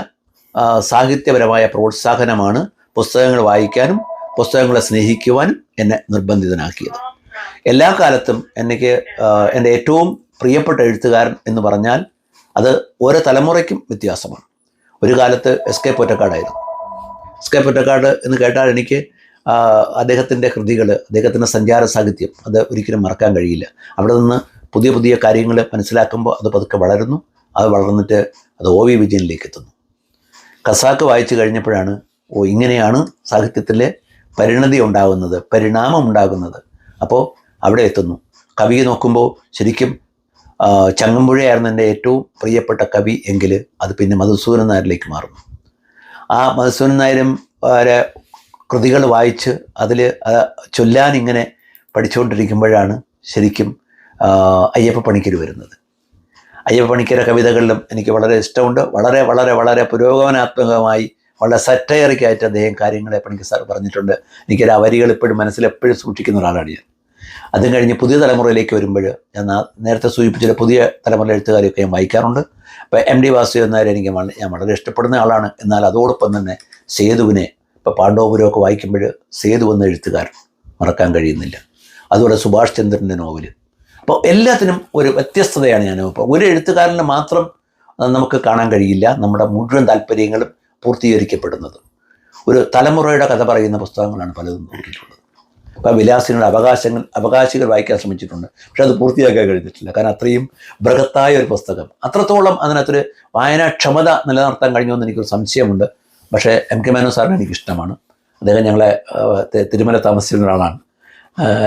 സാഹിത്യപരമായ പ്രോത്സാഹനമാണ് പുസ്തകങ്ങൾ വായിക്കാനും പുസ്തകങ്ങളെ സ്നേഹിക്കുവാനും എന്നെ നിർബന്ധിതനാക്കിയത്. എല്ലാ കാലത്തും എനിക്ക് എൻ്റെ ഏറ്റവും പ്രിയപ്പെട്ട എഴുത്തുകാരൻ എന്ന് പറഞ്ഞാൽ അത് ഓരോ തലമുറയ്ക്കും വ്യത്യാസമാണ്. ഒരു കാലത്ത് എസ്.കെ. പൊറ്റക്കാടായിരുന്നു. എസ്.കെ. പൊറ്റക്കാട് എന്ന് കേട്ടാൽ എനിക്ക് അദ്ദേഹത്തിൻ്റെ കൃതികൾ, അദ്ദേഹത്തിൻ്റെ സഞ്ചാര സാഹിത്യം അത് ഒരിക്കലും മറക്കാൻ കഴിയില്ല. അവിടെ നിന്ന് പുതിയ പുതിയ കാര്യങ്ങൾ മനസ്സിലാക്കുമ്പോൾ അത് പതുക്കെ വളരുന്നു. അത് വളർന്നിട്ട് അത് O.V. വിജയനിലേക്ക് എത്തുന്നു. ഖസാക്ക് വായിച്ചു കഴിഞ്ഞപ്പോഴാണ് ഇങ്ങനെയാണ് സാഹിത്യത്തിലെ പരിണതി ഉണ്ടാകുന്നത്, പരിണാമം ഉണ്ടാകുന്നത്. അപ്പോൾ അവിടെ എത്തുന്നു. കവിയെ നോക്കുമ്പോൾ ശരിക്കും ചങ്ങമ്പുഴയായിരുന്നു എൻ്റെ ഏറ്റവും പ്രിയപ്പെട്ട കവി എങ്കിൽ അത് പിന്നെ മധുസൂദനൻ നായരിലേക്ക് മാറുന്നു. ആ മധുസൂദനൻ നായരും കൃതികൾ വായിച്ച് അതിൽ ചൊല്ലാനിങ്ങനെ പഠിച്ചുകൊണ്ടിരിക്കുമ്പോഴാണ് ശരിക്കും അയ്യപ്പ പണിക്കർ വരുന്നത്. അയ്യപ്പ പണിക്കരുടെ കവിതകളിലും എനിക്ക് വളരെ ഇഷ്ടമുണ്ട്. വളരെ വളരെ വളരെ പുരോഗമനാത്മകമായി വളരെ സറ്റയറിക്കായിട്ട് അദ്ദേഹം കാര്യങ്ങളെ പണിക്കർ സാർ പറഞ്ഞിട്ടുണ്ട്. എനിക്കൊരു വരികൾ ഇപ്പോഴും മനസ്സിൽ എപ്പോഴും സൂക്ഷിക്കുന്ന ഒരാളാണ് ഞാൻ. അതും കഴിഞ്ഞ് പുതിയ തലമുറയിലേക്ക് വരുമ്പോൾ ഞാൻ നേരത്തെ സൂചിപ്പിച്ച പുതിയ തലമുറ എഴുത്തുകാരെയൊക്കെ ഞാൻ വായിക്കാറുണ്ട്. ഇപ്പോൾ M.D. വാസുദേവൻ നായർ ഞാൻ വളരെ ഇഷ്ടപ്പെടുന്ന ആളാണ്. എന്നാൽ അതോടൊപ്പം തന്നെ സേതുവിനെ, ഇപ്പോൾ പാണ്ഡവപുരമൊക്കെ വായിക്കുമ്പോൾ സേതു എന്ന എഴുത്തുകാരൻ മറക്കാൻ കഴിയുന്നില്ല. അതുപോലെ സുഭാഷ് ചന്ദ്രൻ്റെ നോവൽ. അപ്പോൾ എല്ലാത്തിനും ഒരു വ്യത്യസ്തതയാണ്. ഇപ്പോൾ ഒരു എഴുത്തുകാരനെ മാത്രം നമുക്ക് കാണാൻ കഴിയില്ല നമ്മുടെ മുഴുവൻ താല്പര്യങ്ങളും പൂർത്തീകരിക്കപ്പെടുന്നത്. ഒരു തലമുറയുടെ കഥ പറയുന്ന പുസ്തകങ്ങളാണ് പലതും നോക്കിയിട്ടുള്ളത്. ഇപ്പോൾ വിലാസിനുള്ള അവകാശികൾ വായിക്കാൻ ശ്രമിച്ചിട്ടുണ്ട്. പക്ഷെ അത് പൂർത്തിയാക്കാൻ കഴിഞ്ഞിട്ടില്ല. കാരണം അത്രയും ബൃഹത്തായ ഒരു പുസ്തകം, അത്രത്തോളം അതിനകത്തൊരു വായനാക്ഷമത നിലനിർത്താൻ കഴിഞ്ഞുവെന്ന് എനിക്കൊരു സംശയമുണ്ട്. പക്ഷേ M.K. മേനോൻ സാറിന് എനിക്കിഷ്ടമാണ്. അദ്ദേഹം ഞങ്ങളെ തിരുമല താമസിച്ചിരുന്ന ഒരാളാണ്.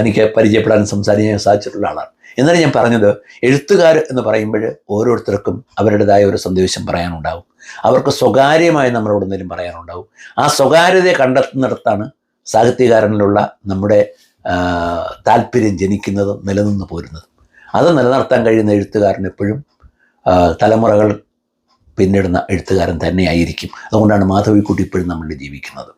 എനിക്ക് പരിചയപ്പെടാനും സംസാരിക്കാൻ സാധിച്ചിട്ടുള്ള ആളാണ്. എന്നാലും ഞാൻ പറഞ്ഞത്, എഴുത്തുകാർ എന്ന് പറയുമ്പോൾ ഓരോരുത്തർക്കും അവരുടേതായ ഒരു സന്ദേശം പറയാനുണ്ടാവും. അവർക്ക് സ്വകാര്യമായി നമ്മളോട് എന്തെങ്കിലും പറയാനുണ്ടാവും. ആ സ്വകാര്യതയെ കണ്ടെത്തുന്നിടത്താണ് സാഹിത്യകാരനിലുള്ള നമ്മുടെ താല്പര്യം ജനിക്കുന്നതും നിലനിന്ന് പോരുന്നതും. അത് നിലനിർത്താൻ കഴിയുന്ന എഴുത്തുകാരൻ എപ്പോഴും തലമുറകൾ പിന്നിടുന്ന എഴുത്തുകാരൻ തന്നെയായിരിക്കും. അതുകൊണ്ടാണ് മാധവിക്കുട്ടി ഇപ്പോഴും നമ്മളിൽ ജീവിക്കുന്നത്.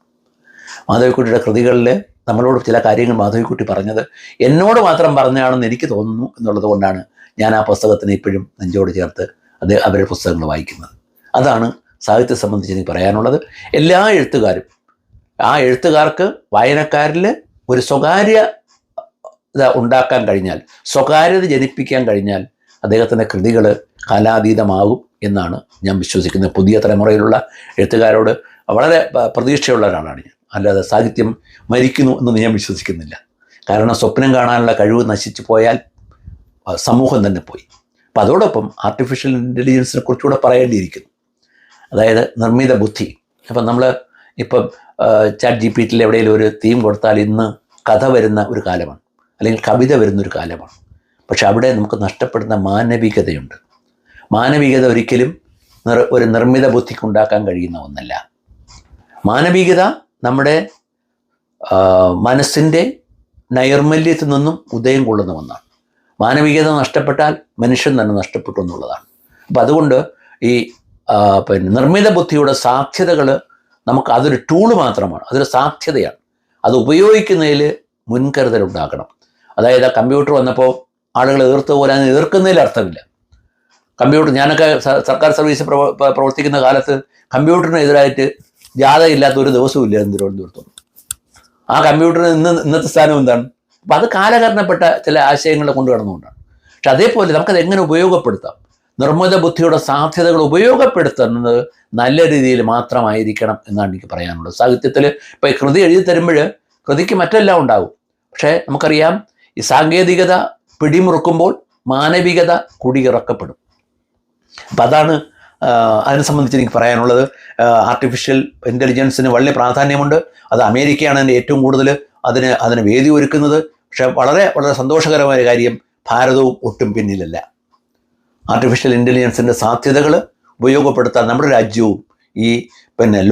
മാധവിക്കുട്ടിയുടെ കൃതികളിൽ നമ്മളോട് ചില കാര്യങ്ങൾ മാധവിക്കുട്ടി പറഞ്ഞത് എന്നോട് മാത്രം പറഞ്ഞാണെന്ന് എനിക്ക് തോന്നുന്നു എന്നുള്ളത് കൊണ്ടാണ് ഞാൻ ആ പുസ്തകത്തിന് ഇപ്പോഴും നെഞ്ചോട് ചേർത്ത് അവരുടെ പുസ്തകങ്ങൾ വായിക്കുന്നത്. അതാണ് സാഹിത്യം സംബന്ധിച്ച് എനിക്ക് പറയാനുള്ളത്. എല്ലാ എഴുത്തുകാരും, ആ എഴുത്തുകാർക്ക് വായനക്കാരിൽ ഒരു സ്വകാര്യത ഉണ്ടാക്കാൻ കഴിഞ്ഞാൽ, സ്വകാര്യത ജനിപ്പിക്കാൻ കഴിഞ്ഞാൽ അദ്ദേഹത്തിൻ്റെ കൃതികൾ കാലാതീതമാകും എന്നാണ് ഞാൻ വിശ്വസിക്കുന്നത്. പുതിയ തലമുറയിലുള്ള എഴുത്തുകാരോട് വളരെ പ്രതീക്ഷയുള്ള ഒരാളാണ് ഞാൻ. അല്ലാതെ സാഹിത്യം മരിക്കുന്നു എന്നൊന്നും ഞാൻ വിശ്വസിക്കുന്നില്ല. കാരണം സ്വപ്നം കാണാനുള്ള കഴിവ് നശിച്ചു പോയാൽ സമൂഹം തന്നെ പോയി. അപ്പം അതോടൊപ്പം ആർട്ടിഫിഷ്യൽ ഇൻ്റലിജൻസിനെ കുറിച്ചുകൂടെ പറയേണ്ടിയിരിക്കുന്നു. അതായത് നിർമ്മിത ബുദ്ധി. അപ്പം നമ്മൾ ഇപ്പം ChatGPT എവിടെയെങ്കിലും ഒരു തീം കൊടുത്താൽ ഇന്ന് കഥ വരുന്ന ഒരു കാലമാണ്, അല്ലെങ്കിൽ കവിത വരുന്നൊരു കാലമാണ്. പക്ഷെ അവിടെ നമുക്ക് നഷ്ടപ്പെടുന്ന മാനവികതയുണ്ട്. മാനവികത ഒരിക്കലും ഒരു നിർമ്മിത ബുദ്ധിക്കുണ്ടാക്കാൻ കഴിയുന്ന ഒന്നല്ല. മാനവികത നമ്മുടെ മനസ്സിൻ്റെ നൈർമല്യത്തിൽ നിന്നും ഉദയം കൊള്ളുന്ന ഒന്നാണ്. മാനവികത നഷ്ടപ്പെട്ടാൽ മനുഷ്യൻ തന്നെ നഷ്ടപ്പെട്ടു എന്നുള്ളതാണ്. അപ്പം അതുകൊണ്ട് ഈ നിർമ്മിത ബുദ്ധിയുടെ സാധ്യതകൾ നമുക്ക് അതൊരു ടൂള് മാത്രമാണ്, അതൊരു സാധ്യതയാണ്. അത് ഉപയോഗിക്കുന്നതിൽ മുൻകരുതലുണ്ടാകണം. അതായത് കമ്പ്യൂട്ടർ വന്നപ്പോൾ ആളുകൾ എതിർത്തുപോലെ അതിനെ എതിർക്കുന്നതിൽ അർത്ഥമില്ല. കമ്പ്യൂട്ടർ, ഞാനൊക്കെ സർക്കാർ സർവീസ് പ്രവർത്തിക്കുന്ന കാലത്ത് കമ്പ്യൂട്ടറിനെതിരായിട്ട് ജാഥയില്ലാത്ത ഒരു ദിവസവും ഇല്ല തിരുവനന്തപുരത്തൊന്നും. ആ കമ്പ്യൂട്ടറിന് ഇന്നത്തെ സ്ഥാനം എന്താണ്? അപ്പം അത് കാലഹരണപ്പെട്ട ചില ആശയങ്ങളെ കൊണ്ടു കടന്നുകൊണ്ടാണ്. പക്ഷെ അതേപോലെ നമുക്കത് എങ്ങനെ ഉപയോഗപ്പെടുത്താം? നിർമ്മിത ബുദ്ധിയുടെ സാധ്യതകൾ ഉപയോഗപ്പെടുത്തുന്നത് നല്ല രീതിയിൽ മാത്രമായിരിക്കണം എന്നാണ് എനിക്ക് പറയാനുള്ളത്. സാഹിത്യത്തിൽ ഇപ്പോൾ കൃതി എഴുതി തരുമ്പോൾ കൃതിക്ക് മറ്റെല്ലാം ഉണ്ടാകും. പക്ഷേ നമുക്കറിയാം, ഈ സാങ്കേതികത പിടിമുറുക്കുമ്പോൾ മാനവികത കുടിയിറക്കപ്പെടും. അപ്പം അതാണ് അതിനെ സംബന്ധിച്ച് എനിക്ക് പറയാനുള്ളത്. ആർട്ടിഫിഷ്യൽ ഇൻ്റലിജൻസിന് വളരെ പ്രാധാന്യമുണ്ട്. അത് അമേരിക്കയാണ് അതിൻ്റെ ഏറ്റവും കൂടുതൽ അതിന് വേദി ഒരുക്കുന്നത്. പക്ഷേ വളരെ വളരെ സന്തോഷകരമായ കാര്യം, ഭാരതവും ഒട്ടും പിന്നിലല്ല. ആർട്ടിഫിഷ്യൽ ഇൻ്റലിജൻസിൻ്റെ സാധ്യതകൾ ഉപയോഗപ്പെടുത്താൻ നമ്മുടെ രാജ്യവും ഈ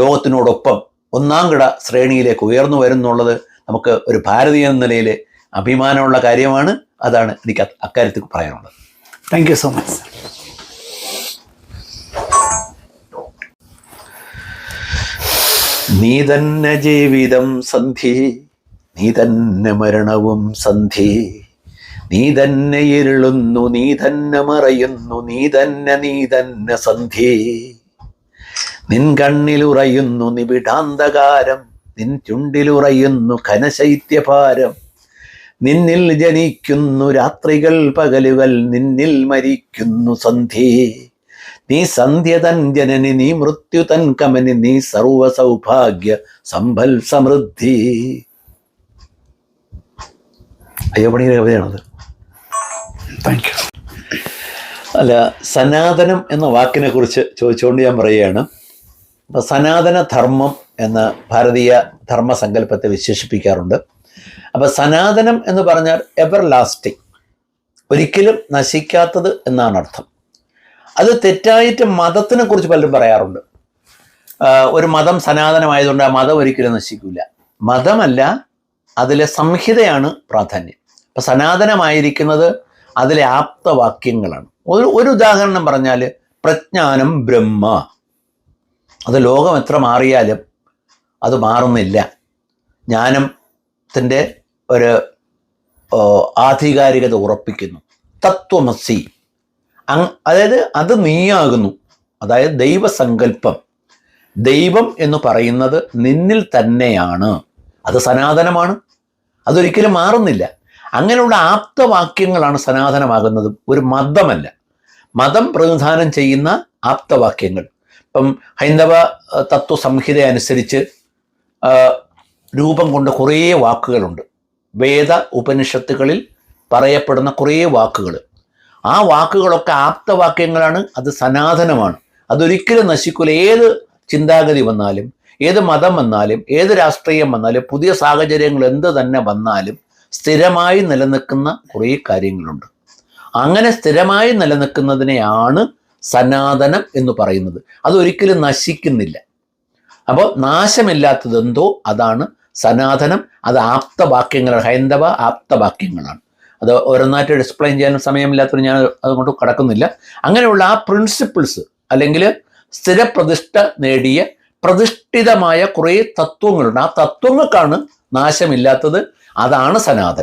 ലോകത്തിനോടൊപ്പം ഒന്നാം കിട ശ്രേണിയിലേക്ക് ഉയർന്നു വരുന്നുള്ളത് നമുക്ക് ഒരു ഭാരതീയ എന്ന നിലയിൽ അഭിമാനമുള്ള കാര്യമാണ്. അതാണ് എനിക്ക് അക്കാര്യത്തിൽ പറയാനുള്ളത്. Thank you so much. നീ തന്നെ ജീവിതം സന്ധ്യേ, നീ തന്നെ മരണവും സന്ധ്യേ, നീ തന്നെ ഇരുളുന്നു, നീ തന്നെ മറയുന്നു, നീ തന്നെ സന്ധ്യേ. നിൻ കണ്ണിലുറയുന്നു നിബിഡാന്തകാരം, നിൻ ചുണ്ടിലുറയുന്നു ഘനശൈത്യഭാരം. നിന്നിൽ ജനിക്കുന്നു രാത്രികൾ പകലുകൾ, നിന്നിൽ മരിക്കുന്നു സന്ധ്യേ. നീ സന്ധ്യ തൻ ജനനി, നീ മൃത്യു തൻ കമനി, നീ സർവ സൗഭാഗ്യ സമ്പൽ സമൃദ്ധി. അയ്യപ്പണിയുടെ കവിതയാണത്. Thank you. അല്ല, സനാതനം എന്ന വാക്കിനെ കുറിച്ച് ചോദിച്ചുകൊണ്ട് ഞാൻ പറയുകയാണ്. അപ്പോൾ സനാതന ധർമ്മം എന്ന ഭാരതീയ ധർമ്മസങ്കല്പത്തെ വിശേഷിപ്പിക്കാറുണ്ട്. അപ്പോൾ സനാതനം എന്ന് പറഞ്ഞാൽ എവർ ലാസ്റ്റിംഗ്, ഒരിക്കലും നശിക്കാത്തത് എന്നാണ് അർത്ഥം. അത് തെറ്റായിട്ട് മതത്തിനെ കുറിച്ച് പലരും പറയാറുണ്ട്. ഒരു മതം സനാതനമായതുകൊണ്ട് ആ മതം ഒരിക്കലും നശിക്കില്ല. മതമല്ല, അതിലെ സംഹിതയാണ് പ്രാധാന്യം. അപ്പം സനാതനമായിരിക്കുന്നത് അതിലെ ആപ്തവാക്യങ്ങളാണ്. ഒരു ഉദാഹരണം പറഞ്ഞാൽ പ്രജ്ഞാനം ബ്രഹ്മ, അത് ലോകം എത്ര മാറിയാലും അത് മാറുന്നില്ല. ജ്ഞാനത്തിൻ്റെ ഒരു ആധികാരികത ഉറപ്പിക്കുന്നു. തത്വമസി, അതായത് അത് നീയാകുന്നു. അതായത് ദൈവസങ്കല്പം, ദൈവം എന്ന് പറയുന്നത് നിന്നിൽ തന്നെയാണ്. അത് സനാതനമാണ്, അതൊരിക്കലും മാറുന്നില്ല. അങ്ങനെയുള്ള ആപ്തവാക്യങ്ങളാണ് സനാതനമാകുന്നത്, ഒരു മതമല്ല. മതം പ്രതിനിധാനം ചെയ്യുന്ന ആപ്തവാക്യങ്ങൾ. ഇപ്പം ഹൈന്ദവ തത്വസംഹിത അനുസരിച്ച് രൂപം കൊണ്ട് കുറേ വാക്കുകളുണ്ട്. വേദ ഉപനിഷത്തുകളിൽ പറയപ്പെടുന്ന കുറേ വാക്കുകൾ, ആ വാക്കുകളൊക്കെ ആപ്തവാക്യങ്ങളാണ്. അത് സനാതനമാണ്, അതൊരിക്കലും നശിക്കില്ല. ഏത് ചിന്താഗതി വന്നാലും, ഏത് മതം വന്നാലും, ഏത് രാഷ്ട്രീയം വന്നാലും, പുതിയ സാഹചര്യങ്ങൾ എന്ത് തന്നെ വന്നാലും സ്ഥിരമായി നിലനിൽക്കുന്ന കുറേ കാര്യങ്ങളുണ്ട്. അങ്ങനെ സ്ഥിരമായി നിലനിൽക്കുന്നതിനെയാണ് സനാതനം എന്ന് പറയുന്നത്. അതൊരിക്കലും നശിക്കുന്നില്ല. അപ്പോൾ നാശമില്ലാത്തതെന്തോ അതാണ് സനാതനം. അത് ആപ്തവാക്യങ്ങളാണ്, ഹൈന്ദവ ആപ്തവാക്യങ്ങളാണ്. അത് ഓരോന്നായിട്ട് എക്സ്പ്ലെയിൻ ചെയ്യാനും സമയമില്ലാത്തതുകൊണ്ട് ഞാൻ അതുകൊണ്ട് കടക്കുന്നില്ല. അങ്ങനെയുള്ള ആ പ്രിൻസിപ്പിൾസ്, അല്ലെങ്കിൽ സ്ഥിരപ്രതിഷ്ഠ നേടിയ പ്രതിഷ്ഠിതമായ കുറേ തത്വങ്ങളുണ്ട്. ആ തത്വങ്ങൾക്കാണ് നാശമില്ലാത്തത്. അതാണ് സനാതനം.